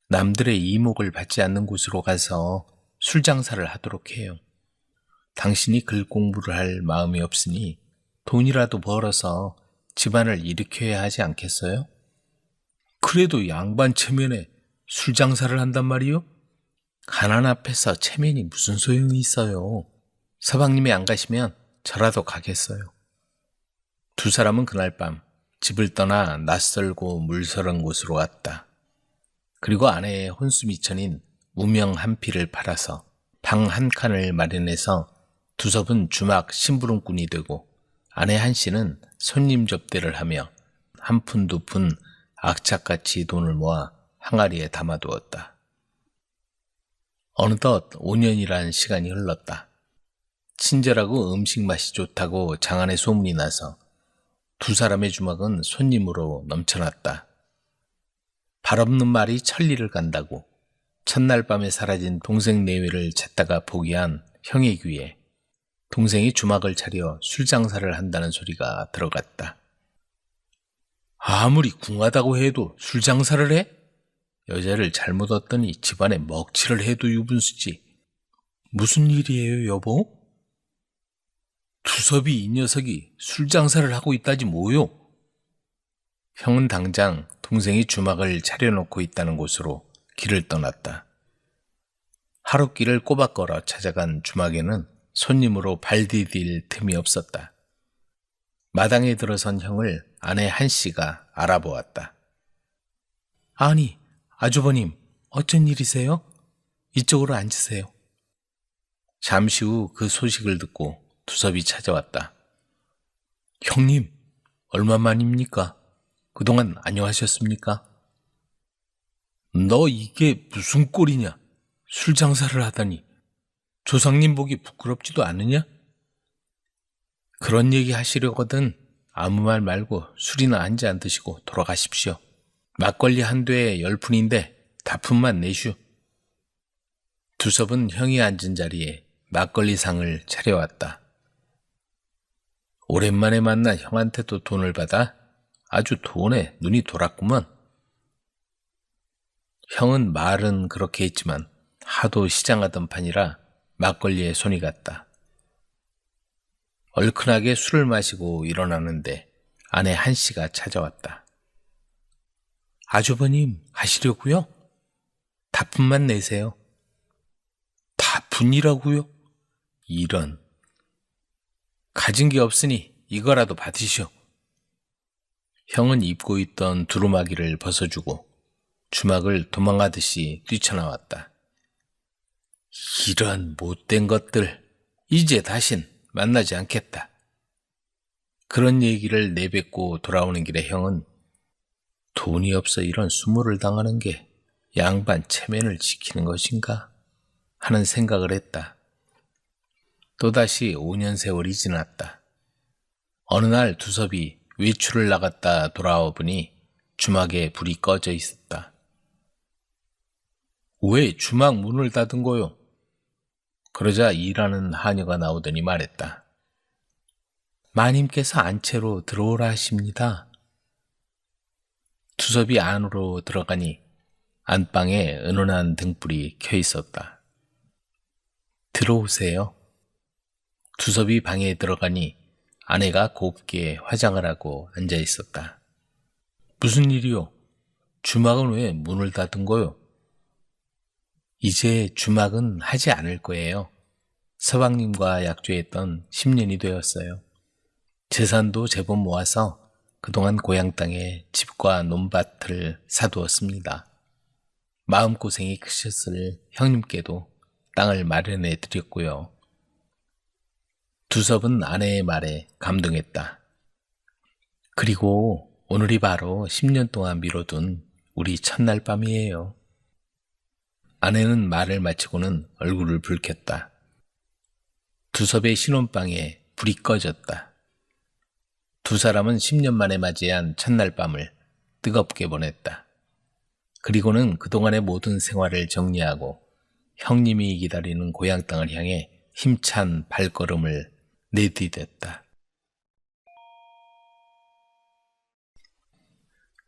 남들의 이목을 받지 않는 곳으로 가서 술 장사를 하도록 해요. 당신이 글 공부를 할 마음이 없으니 돈이라도 벌어서 집안을 일으켜야 하지 않겠어요? 그래도 양반 체면에 술 장사를 한단 말이요? 가난 앞에서 체면이 무슨 소용이 있어요. 서방님이 안 가시면 저라도 가겠어요. 두 사람은 그날 밤 집을 떠나 낯설고 물서른 곳으로 갔다. 그리고 아내의 혼수미천인 무명 한 피를 팔아서 방 한 칸을 마련해서 두섭은 주막 심부름꾼이 되고 아내 한씨는 손님 접대를 하며 한 푼 두 푼 악착같이 돈을 모아 항아리에 담아두었다. 어느덧 5년이란 시간이 흘렀다. 친절하고 음식 맛이 좋다고 장안에 소문이 나서 두 사람의 주막은 손님으로 넘쳐났다. 발 없는 말이 천리를 간다고 첫날 밤에 사라진 동생 내외를 찾다가 포기한 형의 귀에 동생이 주막을 차려 술 장사를 한다는 소리가 들어갔다. 아무리 궁하다고 해도 술 장사를 해? 여자를 잘못 얻더니 집안에 먹칠을 해도 유분수지. 무슨 일이에요, 여보? 두섭이 이 녀석이 술 장사를 하고 있다지 뭐요? 형은 당장 동생이 주막을 차려놓고 있다는 곳으로 길을 떠났다. 하룻길을 꼬박 걸어 찾아간 주막에는 손님으로 발 디딜 틈이 없었다. 마당에 들어선 형을 아내 한씨가 알아보았다. 아니, 아주버님, 어쩐 일이세요? 이쪽으로 앉으세요. 잠시 후 그 소식을 듣고 두섭이 찾아왔다. 형님, 얼마만입니까? 그동안 안녕하셨습니까? 너 이게 무슨 꼴이냐? 술 장사를 하다니. 조상님 보기 부끄럽지도 않으냐? 그런 얘기 하시려거든 아무 말 말고 술이나 한 잔 드시고 돌아가십시오. 막걸리 한 대에 10푼인데 다푼만 내슈. 두섭은 형이 앉은 자리에 막걸리 상을 차려왔다. 오랜만에 만난 형한테도 돈을 받아 아주 돈에 눈이 돌았구먼. 형은 말은 그렇게 했지만 하도 시장하던 판이라 막걸리에 손이 갔다. 얼큰하게 술을 마시고 일어나는데 아내 한씨가 찾아왔다. 아주버님 가시려고요? 다푼만 내세요. 다푼이라고요? 이런. 가진 게 없으니 이거라도 받으시오. 형은 입고 있던 두루마기를 벗어주고 주막을 도망가듯이 뛰쳐나왔다. 이런 못된 것들, 이제 다신 만나지 않겠다. 그런 얘기를 내뱉고 돌아오는 길에 형은 돈이 없어 이런 수모를 당하는 게 양반 체면을 지키는 것인가 하는 생각을 했다. 또다시 5년 세월이 지났다. 어느 날 두섭이 외출을 나갔다 돌아와 보니 주막에 불이 꺼져 있었다. 왜 주막 문을 닫은 거요? 그러자 일하는 하녀가 나오더니 말했다. 마님께서 안채로 들어오라 하십니다. 두섭이 안으로 들어가니 안방에 은은한 등불이 켜 있었다. 들어오세요. 두섭이 방에 들어가니 아내가 곱게 화장을 하고 앉아 있었다. 무슨 일이요? 주막은 왜 문을 닫은 거요? 이제 주막은 하지 않을 거예요. 서방님과 약조했던 10년이 되었어요. 재산도 제법 모아서 그동안 고향 땅에 집과 논밭을 사두었습니다. 마음고생이 크셨을 형님께도 땅을 마련해 드렸고요. 두섭은 아내의 말에 감동했다. 그리고 오늘이 바로 10년 동안 미뤄둔 우리 첫날 밤이에요. 아내는 말을 마치고는 얼굴을 붉혔다. 두섭의 신혼방에 불이 꺼졌다. 두 사람은 10년 만에 맞이한 첫날 밤을 뜨겁게 보냈다. 그리고는 그동안의 모든 생활을 정리하고 형님이 기다리는 고향 땅을 향해 힘찬 발걸음을 내디뎠다.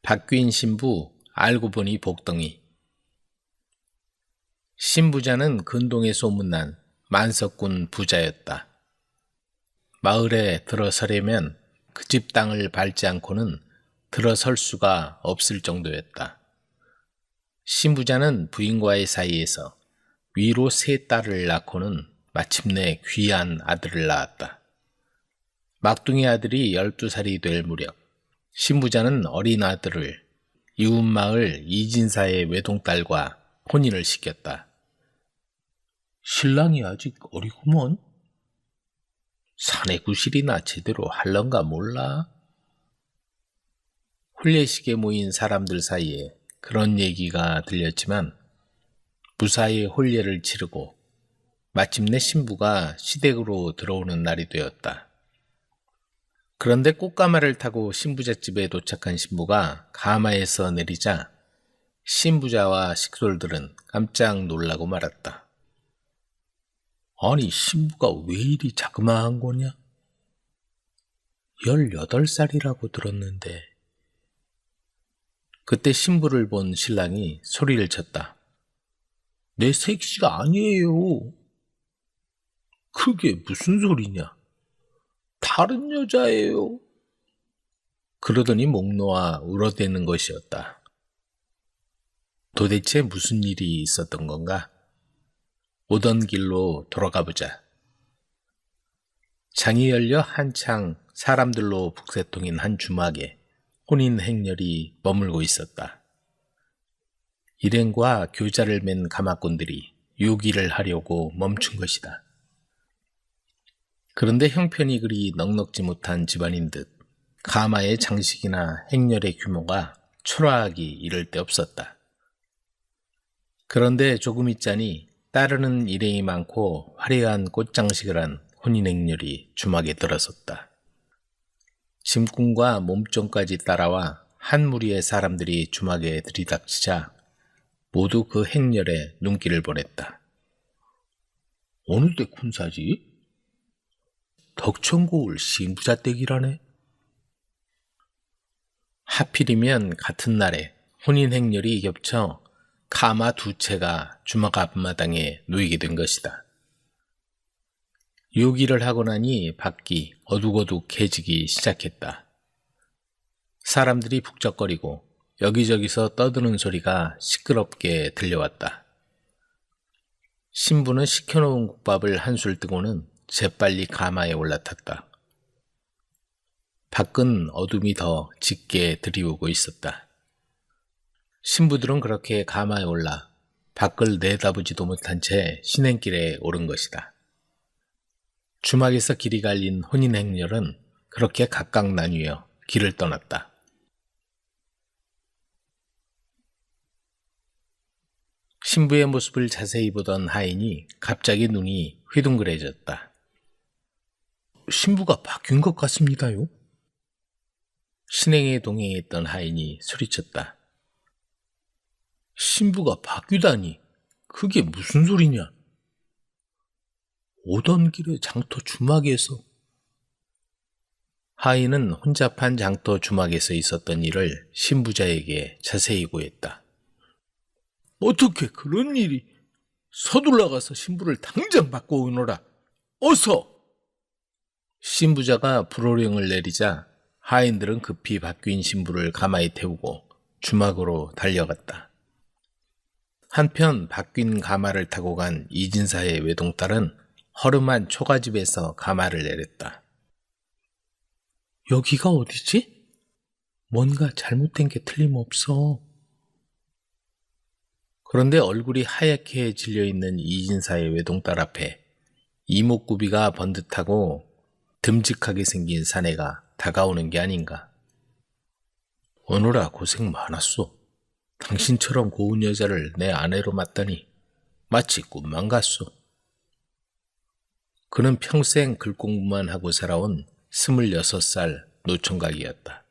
바뀐 신부, 알고 보니 복덩이. 신부자는 근동에 소문난 만석군 부자였다. 마을에 들어서려면 그 집 땅을 밟지 않고는 들어설 수가 없을 정도였다. 신부자는 부인과의 사이에서 위로 3딸을 낳고는 마침내 귀한 아들을 낳았다. 막둥이 아들이 12살이 될 무렵 신부자는 어린 아들을 이웃마을 이진사의 외동딸과 혼인을 시켰다. 신랑이 아직 어리구먼? 사내구실이나 제대로 할런가 몰라? 혼례식에 모인 사람들 사이에 그런 얘기가 들렸지만 무사히 혼례를 치르고 마침내 신부가 시댁으로 들어오는 날이 되었다. 그런데 꽃가마를 타고 신부자 집에 도착한 신부가 가마에서 내리자 신부자와 식솔들은 깜짝 놀라고 말았다. 아니, 신부가 왜 이리 자그마한 거냐? 18살이라고 들었는데. 그때 신부를 본 신랑이 소리를 쳤다. 내 색시가 아니에요. 그게 무슨 소리냐? 다른 여자예요. 그러더니 목 놓아 울어대는 것이었다. 도대체 무슨 일이 있었던 건가? 오던 길로 돌아가 보자. 장이 열려 한창 사람들로 북새통인 한 주막에 혼인 행렬이 머물고 있었다. 일행과 교자를 맨 가마꾼들이 유기를 하려고 멈춘 것이다. 그런데 형편이 그리 넉넉지 못한 집안인 듯 가마의 장식이나 행렬의 규모가 초라하기 이를 데 없었다. 그런데 조금 있자니 따르는 일행이 많고 화려한 꽃장식을 한 혼인행렬이 주막에 들어섰다. 짐꾼과 몸종까지 따라와 한 무리의 사람들이 주막에 들이닥치자 모두 그 행렬에 눈길을 보냈다. 어느 때 군사지? 덕천고을 신부자 댁이라네? 하필이면 같은 날에 혼인행렬이 겹쳐 가마 2채가 주막 앞마당에 놓이게 된 것이다. 유기를 하고 나니 밖이 어둑어둑해지기 시작했다. 사람들이 북적거리고 여기저기서 떠드는 소리가 시끄럽게 들려왔다. 신부는 식혀놓은 국밥을 한술 뜨고는 재빨리 가마에 올라탔다. 밖은 어둠이 더 짙게 들이오고 있었다. 신부들은 그렇게 가마에 올라 밖을 내다보지도 못한 채 신행길에 오른 것이다. 주막에서 길이 갈린 혼인행렬은 그렇게 각각 나뉘어 길을 떠났다. 신부의 모습을 자세히 보던 하인이 갑자기 눈이 휘둥그레졌다. 신부가 바뀐 것 같습니다요. 신행에 동행했던 하인이 소리쳤다. 신부가 바뀌다니, 그게 무슨 소리냐? 오던 길에 장터 주막에서. 하인은 혼잡한 장터 주막에서 있었던 일을 신부자에게 자세히 고했다. 어떻게 그런 일이? 서둘러 가서 신부를 당장 바꿔 오너라. 어서! 신부자가 불호령을 내리자 하인들은 급히 바뀐 신부를 가마에 태우고 주막으로 달려갔다. 한편 바뀐 가마를 타고 간 이진사의 외동딸은 허름한 초가집에서 가마를 내렸다. 여기가 어디지? 뭔가 잘못된 게 틀림없어. 그런데 얼굴이 하얗게 질려있는 이진사의 외동딸 앞에 이목구비가 번듯하고 듬직하게 생긴 사내가 다가오는 게 아닌가. 오너라 고생 많았소. 당신처럼 고운 여자를 내 아내로 맞다니 마치 꿈만 같소. 그는 평생 글공부만 하고 살아온 26살 노총각이었다.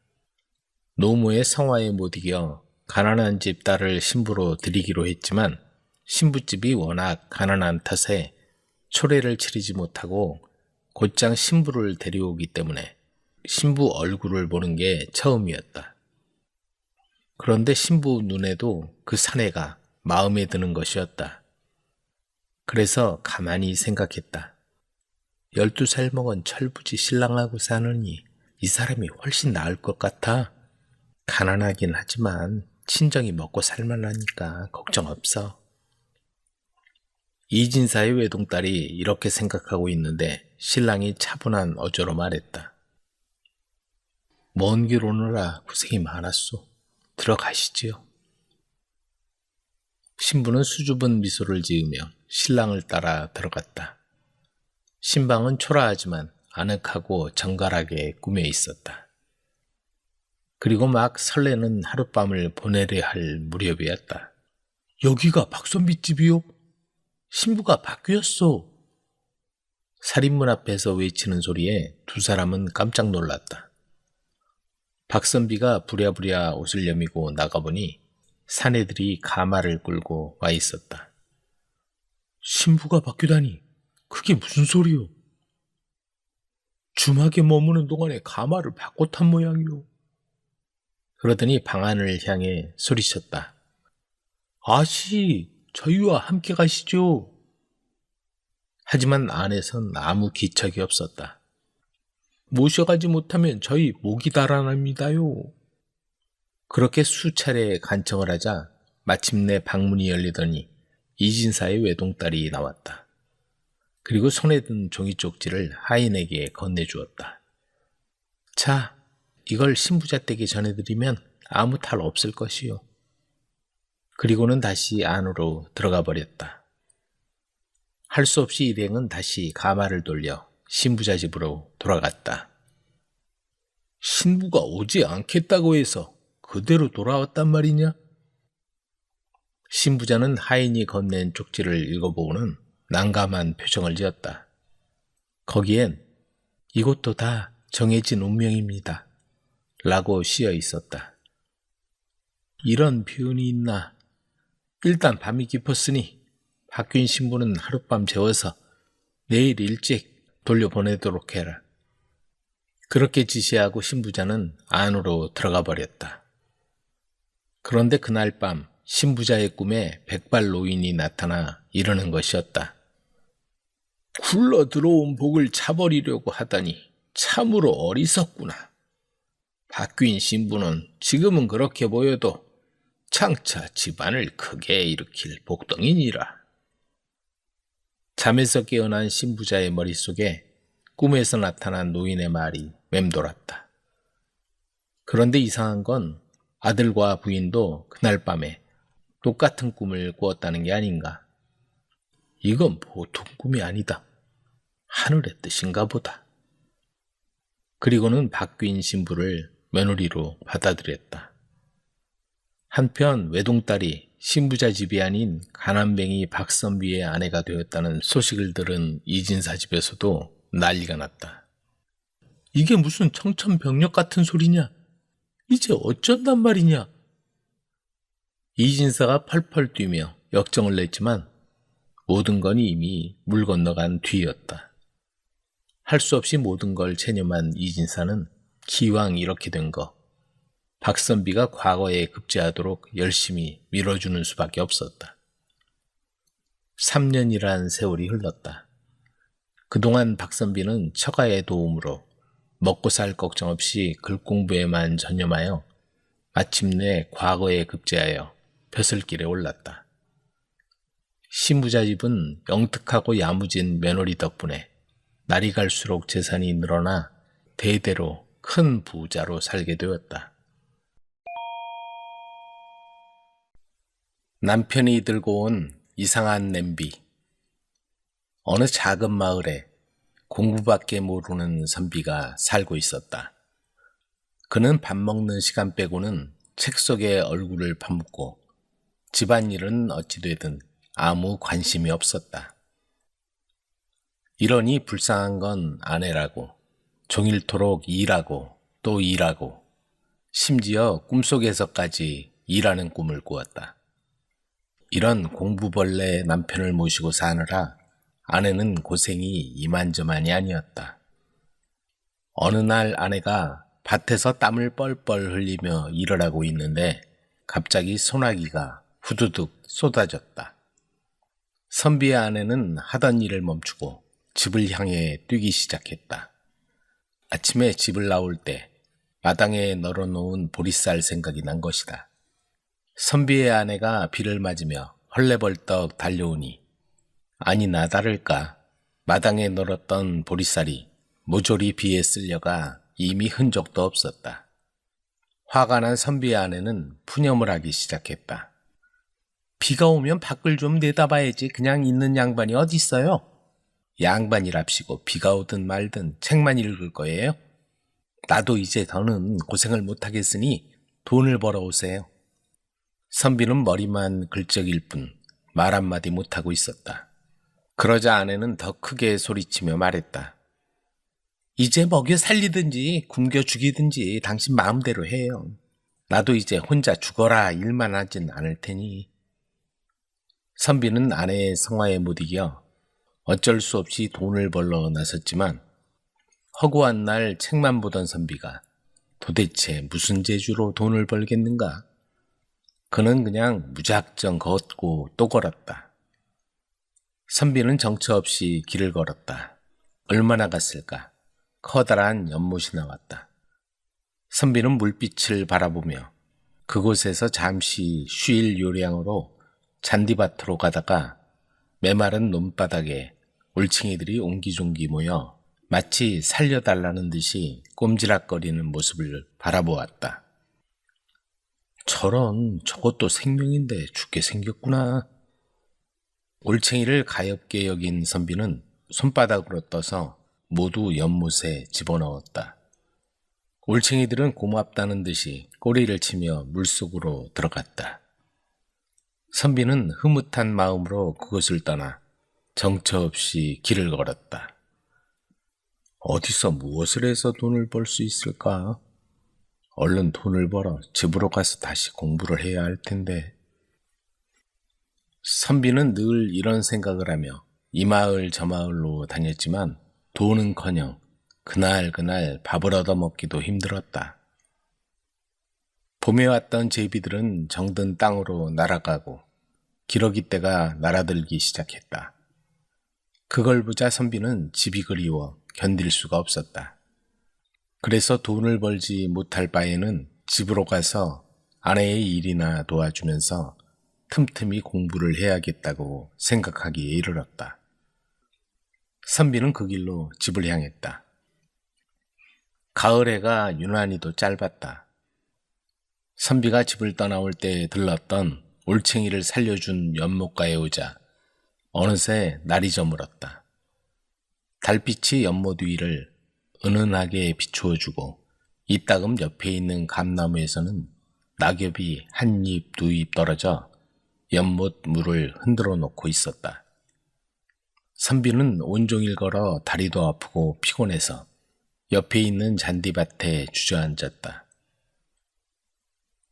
노모의 성화에 못 이겨 가난한 집 딸을 신부로 들이기로 했지만 신부집이 워낙 가난한 탓에 초례를 치르지 못하고 곧장 신부를 데려오기 때문에 신부 얼굴을 보는 게 처음이었다. 그런데 신부 눈에도 그 사내가 마음에 드는 것이었다. 그래서 가만히 생각했다. 12살 먹은 철부지 신랑하고 사느니 이 사람이 훨씬 나을 것 같아. 가난하긴 하지만 친정이 먹고 살만하니까 걱정 없어. 이진사의 외동딸이 이렇게 생각하고 있는데 신랑이 차분한 어조로 말했다. 먼 길 오느라 고생이 많았소. 들어가시지요. 신부는 수줍은 미소를 지으며 신랑을 따라 들어갔다. 신방은 초라하지만 아늑하고 정갈하게 꾸며 있었다. 그리고 막 설레는 하룻밤을 보내려 할 무렵이었다. 여기가 박선비 집이요? 신부가 바뀌었어. 살인문 앞에서 외치는 소리에 두 사람은 깜짝 놀랐다. 박선비가 부랴부랴 옷을 여미고 나가보니 사내들이 가마를 끌고 와 있었다. 신부가 바뀌다니 그게 무슨 소리요? 주막에 머무는 동안에 가마를 바꿔 탄 모양이요. 그러더니 방 안을 향해 소리쳤다. 아씨, 저희와 함께 가시죠. 하지만 안에선 아무 기척이 없었다. 모셔가지 못하면 저희 목이 달아납니다요. 그렇게 수차례 간청을 하자 마침내 방문이 열리더니 이진사의 외동딸이 나왔다. 그리고 손에 든 종이 쪽지를 하인에게 건네주었다. 자, 이걸 신부자 댁에 전해드리면 아무 탈 없을 것이요. 그리고는 다시 안으로 들어가 버렸다. 할 수 없이 일행은 다시 가마를 돌려 신부자 집으로 돌아갔다. 신부가 오지 않겠다고 해서 그대로 돌아왔단 말이냐? 신부자는 하인이 건넨 쪽지를 읽어보고는 난감한 표정을 지었다. 거기엔 이것도 다 정해진 운명입니다. 라고 쓰여 있었다. 이런 표현이 있나? 일단 밤이 깊었으니 바뀐 신부는 하룻밤 재워서 내일 일찍 돌려보내도록 해라. 그렇게 지시하고 신부자는 안으로 들어가 버렸다. 그런데 그날 밤 신부자의 꿈에 백발 노인이 나타나 이러는 것이었다. 굴러 들어온 복을 차버리려고 하다니 참으로 어리석구나. 바뀐 신부는 지금은 그렇게 보여도 장차 집안을 크게 일으킬 복덩이니라. 잠에서 깨어난 신부자의 머릿속에 꿈에서 나타난 노인의 말이 맴돌았다. 그런데 이상한 건 아들과 부인도 그날 밤에 똑같은 꿈을 꾸었다는 게 아닌가. 이건 보통 꿈이 아니다. 하늘의 뜻인가 보다. 그리고는 바뀐 신부를 며느리로 받아들였다. 한편 외동딸이 신부자 집이 아닌 가난뱅이 박선비의 아내가 되었다는 소식을 들은 이진사 집에서도 난리가 났다. 이게 무슨 청천벽력 같은 소리냐? 이제 어쩐단 말이냐? 이진사가 펄펄 뛰며 역정을 냈지만 모든 건 이미 물 건너간 뒤였다. 할 수 없이 모든 걸 체념한 이진사는 기왕 이렇게 된 거 박선비가 과거에 급제하도록 열심히 밀어주는 수밖에 없었다. 3년이란 세월이 흘렀다. 그동안 박선비는 처가의 도움으로 먹고 살 걱정 없이 글 공부에만 전념하여 마침내 과거에 급제하여 벼슬길에 올랐다. 신부자 집은 영특하고 야무진 며느리 덕분에 날이 갈수록 재산이 늘어나 대대로 큰 부자로 살게 되었다. 남편이 들고 온 이상한 냄비. 어느 작은 마을에 공부밖에 모르는 선비가 살고 있었다. 그는 밥 먹는 시간 빼고는 책 속에 얼굴을 파묻고 집안일은 어찌되든 아무 관심이 없었다. 이러니 불쌍한 건 아내라고 종일토록 일하고 또 일하고 심지어 꿈속에서까지 일하는 꿈을 꾸었다. 이런 공부벌레 남편을 모시고 사느라 아내는 고생이 이만저만이 아니었다. 어느 날 아내가 밭에서 땀을 뻘뻘 흘리며 일을 하고 있는데 갑자기 소나기가 후두둑 쏟아졌다. 선비의 아내는 하던 일을 멈추고 집을 향해 뛰기 시작했다. 아침에 집을 나올 때 마당에 널어놓은 보리쌀 생각이 난 것이다. 선비의 아내가 비를 맞으며 헐레벌떡 달려오니 아니나 다를까 마당에 널었던 보리쌀이 모조리 비에 쓸려가 이미 흔적도 없었다. 화가 난 선비의 아내는 푸념을 하기 시작했다. 비가 오면 밖을 좀 내다봐야지 그냥 있는 양반이 어디 있어요? 양반이랍시고 비가 오든 말든 책만 읽을 거예요? 나도 이제 더는 고생을 못하겠으니 돈을 벌어오세요. 선비는 머리만 긁적일 뿐 말 한마디 못하고 있었다. 그러자 아내는 더 크게 소리치며 말했다. 이제 먹여 살리든지 굶겨 죽이든지 당신 마음대로 해요. 나도 이제 혼자 죽어라 일만 하진 않을 테니. 선비는 아내의 성화에 못 이겨 어쩔 수 없이 돈을 벌러 나섰지만 허구한 날 책만 보던 선비가 도대체 무슨 재주로 돈을 벌겠는가? 그는 그냥 무작정 걷고 또 걸었다. 선비는 정처 없이 길을 걸었다. 얼마나 갔을까? 커다란 연못이 나왔다. 선비는 물빛을 바라보며 그곳에서 잠시 쉴 요량으로 잔디밭으로 가다가 메마른 논바닥에 올챙이들이 옹기종기 모여 마치 살려달라는 듯이 꼼지락거리는 모습을 바라보았다. 저런, 저것도 생명인데 죽게 생겼구나. 올챙이를 가엾게 여긴 선비는 손바닥으로 떠서 모두 연못에 집어넣었다. 올챙이들은 고맙다는 듯이 꼬리를 치며 물속으로 들어갔다. 선비는 흐뭇한 마음으로 그곳을 떠나 정처 없이 길을 걸었다. 어디서 무엇을 해서 돈을 벌 수 있을까? 얼른 돈을 벌어 집으로 가서 다시 공부를 해야 할 텐데. 선비는 늘 이런 생각을 하며 이 마을 저 마을로 다녔지만 돈은커녕 그날 밥을 얻어먹기도 힘들었다. 봄에 왔던 제비들은 정든 땅으로 날아가고 기러기떼가 날아들기 시작했다. 그걸 보자 선비는 집이 그리워 견딜 수가 없었다. 그래서 돈을 벌지 못할 바에는 집으로 가서 아내의 일이나 도와주면서 틈틈이 공부를 해야겠다고 생각하기에 이르렀다. 선비는 그 길로 집을 향했다. 가을 해가 유난히도 짧았다. 선비가 집을 떠나올 때 들렀던 올챙이를 살려준 연못가에 오자 어느새 날이 저물었다. 달빛이 연못 위를 은은하게 비추어주고 이따금 옆에 있는 감나무에서는 낙엽이 한 잎, 두 잎 떨어져 연못 물을 흔들어 놓고 있었다. 선비는 온종일 걸어 다리도 아프고 피곤해서 옆에 있는 잔디밭에 주저앉았다.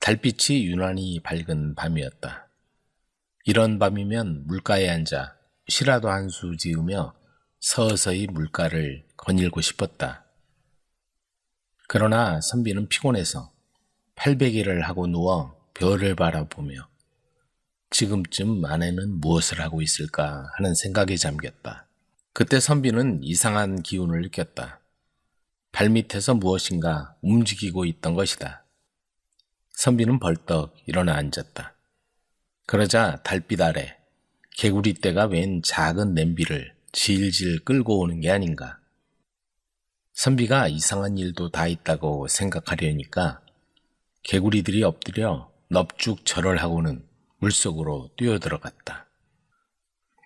달빛이 유난히 밝은 밤이었다. 이런 밤이면 물가에 앉아 쉬라도 한 수 지으며 서서히 물가를 거닐고 싶었다. 그러나 선비는 피곤해서 팔베개를 하고 누워 별을 바라보며 지금쯤 아내는 무엇을 하고 있을까 하는 생각에 잠겼다. 그때 선비는 이상한 기운을 느꼈다. 발밑에서 무엇인가 움직이고 있던 것이다. 선비는 벌떡 일어나 앉았다. 그러자 달빛 아래 개구리떼가 웬 작은 냄비를 질질 끌고 오는 게 아닌가. 선비가 이상한 일도 다 있다고 생각하려니까 개구리들이 엎드려 넙죽절을 하고는 물속으로 뛰어들어갔다.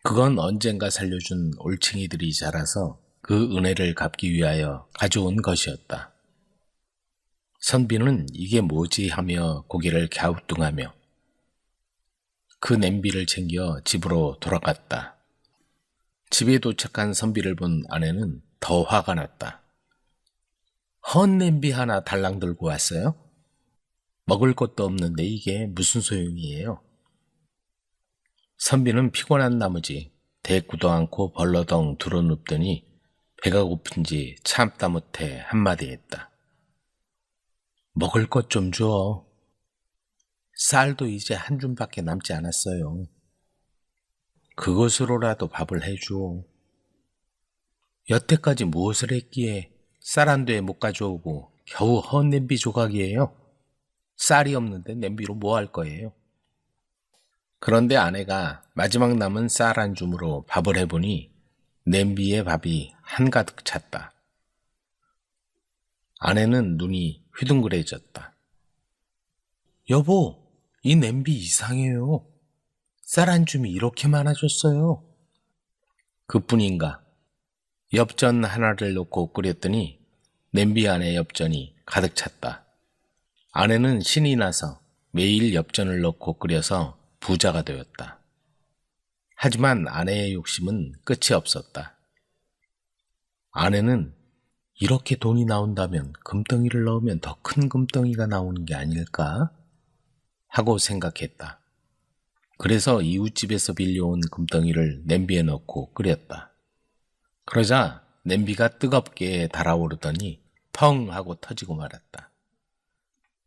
그건 언젠가 살려준 올챙이들이 자라서 그 은혜를 갚기 위하여 가져온 것이었다. 선비는 이게 뭐지 하며 고개를 갸우뚱하며 그 냄비를 챙겨 집으로 돌아갔다. 집에 도착한 선비를 본 아내는 더 화가 났다. 헌 냄비 하나 달랑 들고 왔어요? 먹을 것도 없는데 이게 무슨 소용이에요? 선비는 피곤한 나머지 대꾸도 않고 벌러덩 들어눕더니 배가 고픈지 참다 못해 한마디 했다. 먹을 것 좀 줘. 쌀도 이제 한 줌밖에 남지 않았어요. 그것으로라도 밥을 해줘. 여태까지 무엇을 했기에 쌀 한 대 못 가져오고 겨우 헌 냄비 조각이에요. 쌀이 없는데 냄비로 뭐 할 거예요? 그런데 아내가 마지막 남은 쌀 한 줌으로 밥을 해보니 냄비에 밥이 한가득 찼다. 아내는 눈이 휘둥그레졌다. 여보, 이 냄비 이상해요. 쌀 한 줌이 이렇게 많아졌어요. 그뿐인가? 엽전 하나를 넣고 끓였더니 냄비 안에 엽전이 가득 찼다. 아내는 신이 나서 매일 엽전을 넣고 끓여서 부자가 되었다. 하지만 아내의 욕심은 끝이 없었다. 아내는 이렇게 돈이 나온다면 금덩이를 넣으면 더 큰 금덩이가 나오는 게 아닐까? 하고 생각했다. 그래서 이웃집에서 빌려온 금덩이를 냄비에 넣고 끓였다. 그러자 냄비가 뜨겁게 달아오르더니 펑 하고 터지고 말았다.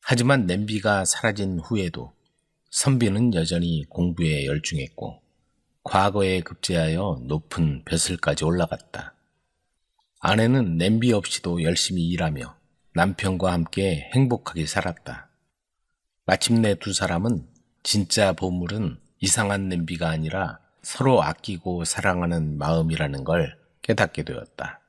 하지만 냄비가 사라진 후에도 선비는 여전히 공부에 열중했고 과거에 급제하여 높은 벼슬까지 올라갔다. 아내는 냄비 없이도 열심히 일하며 남편과 함께 행복하게 살았다. 마침내 두 사람은 진짜 보물은 이상한 냄비가 아니라 서로 아끼고 사랑하는 마음이라는 걸 깨닫게 되었다.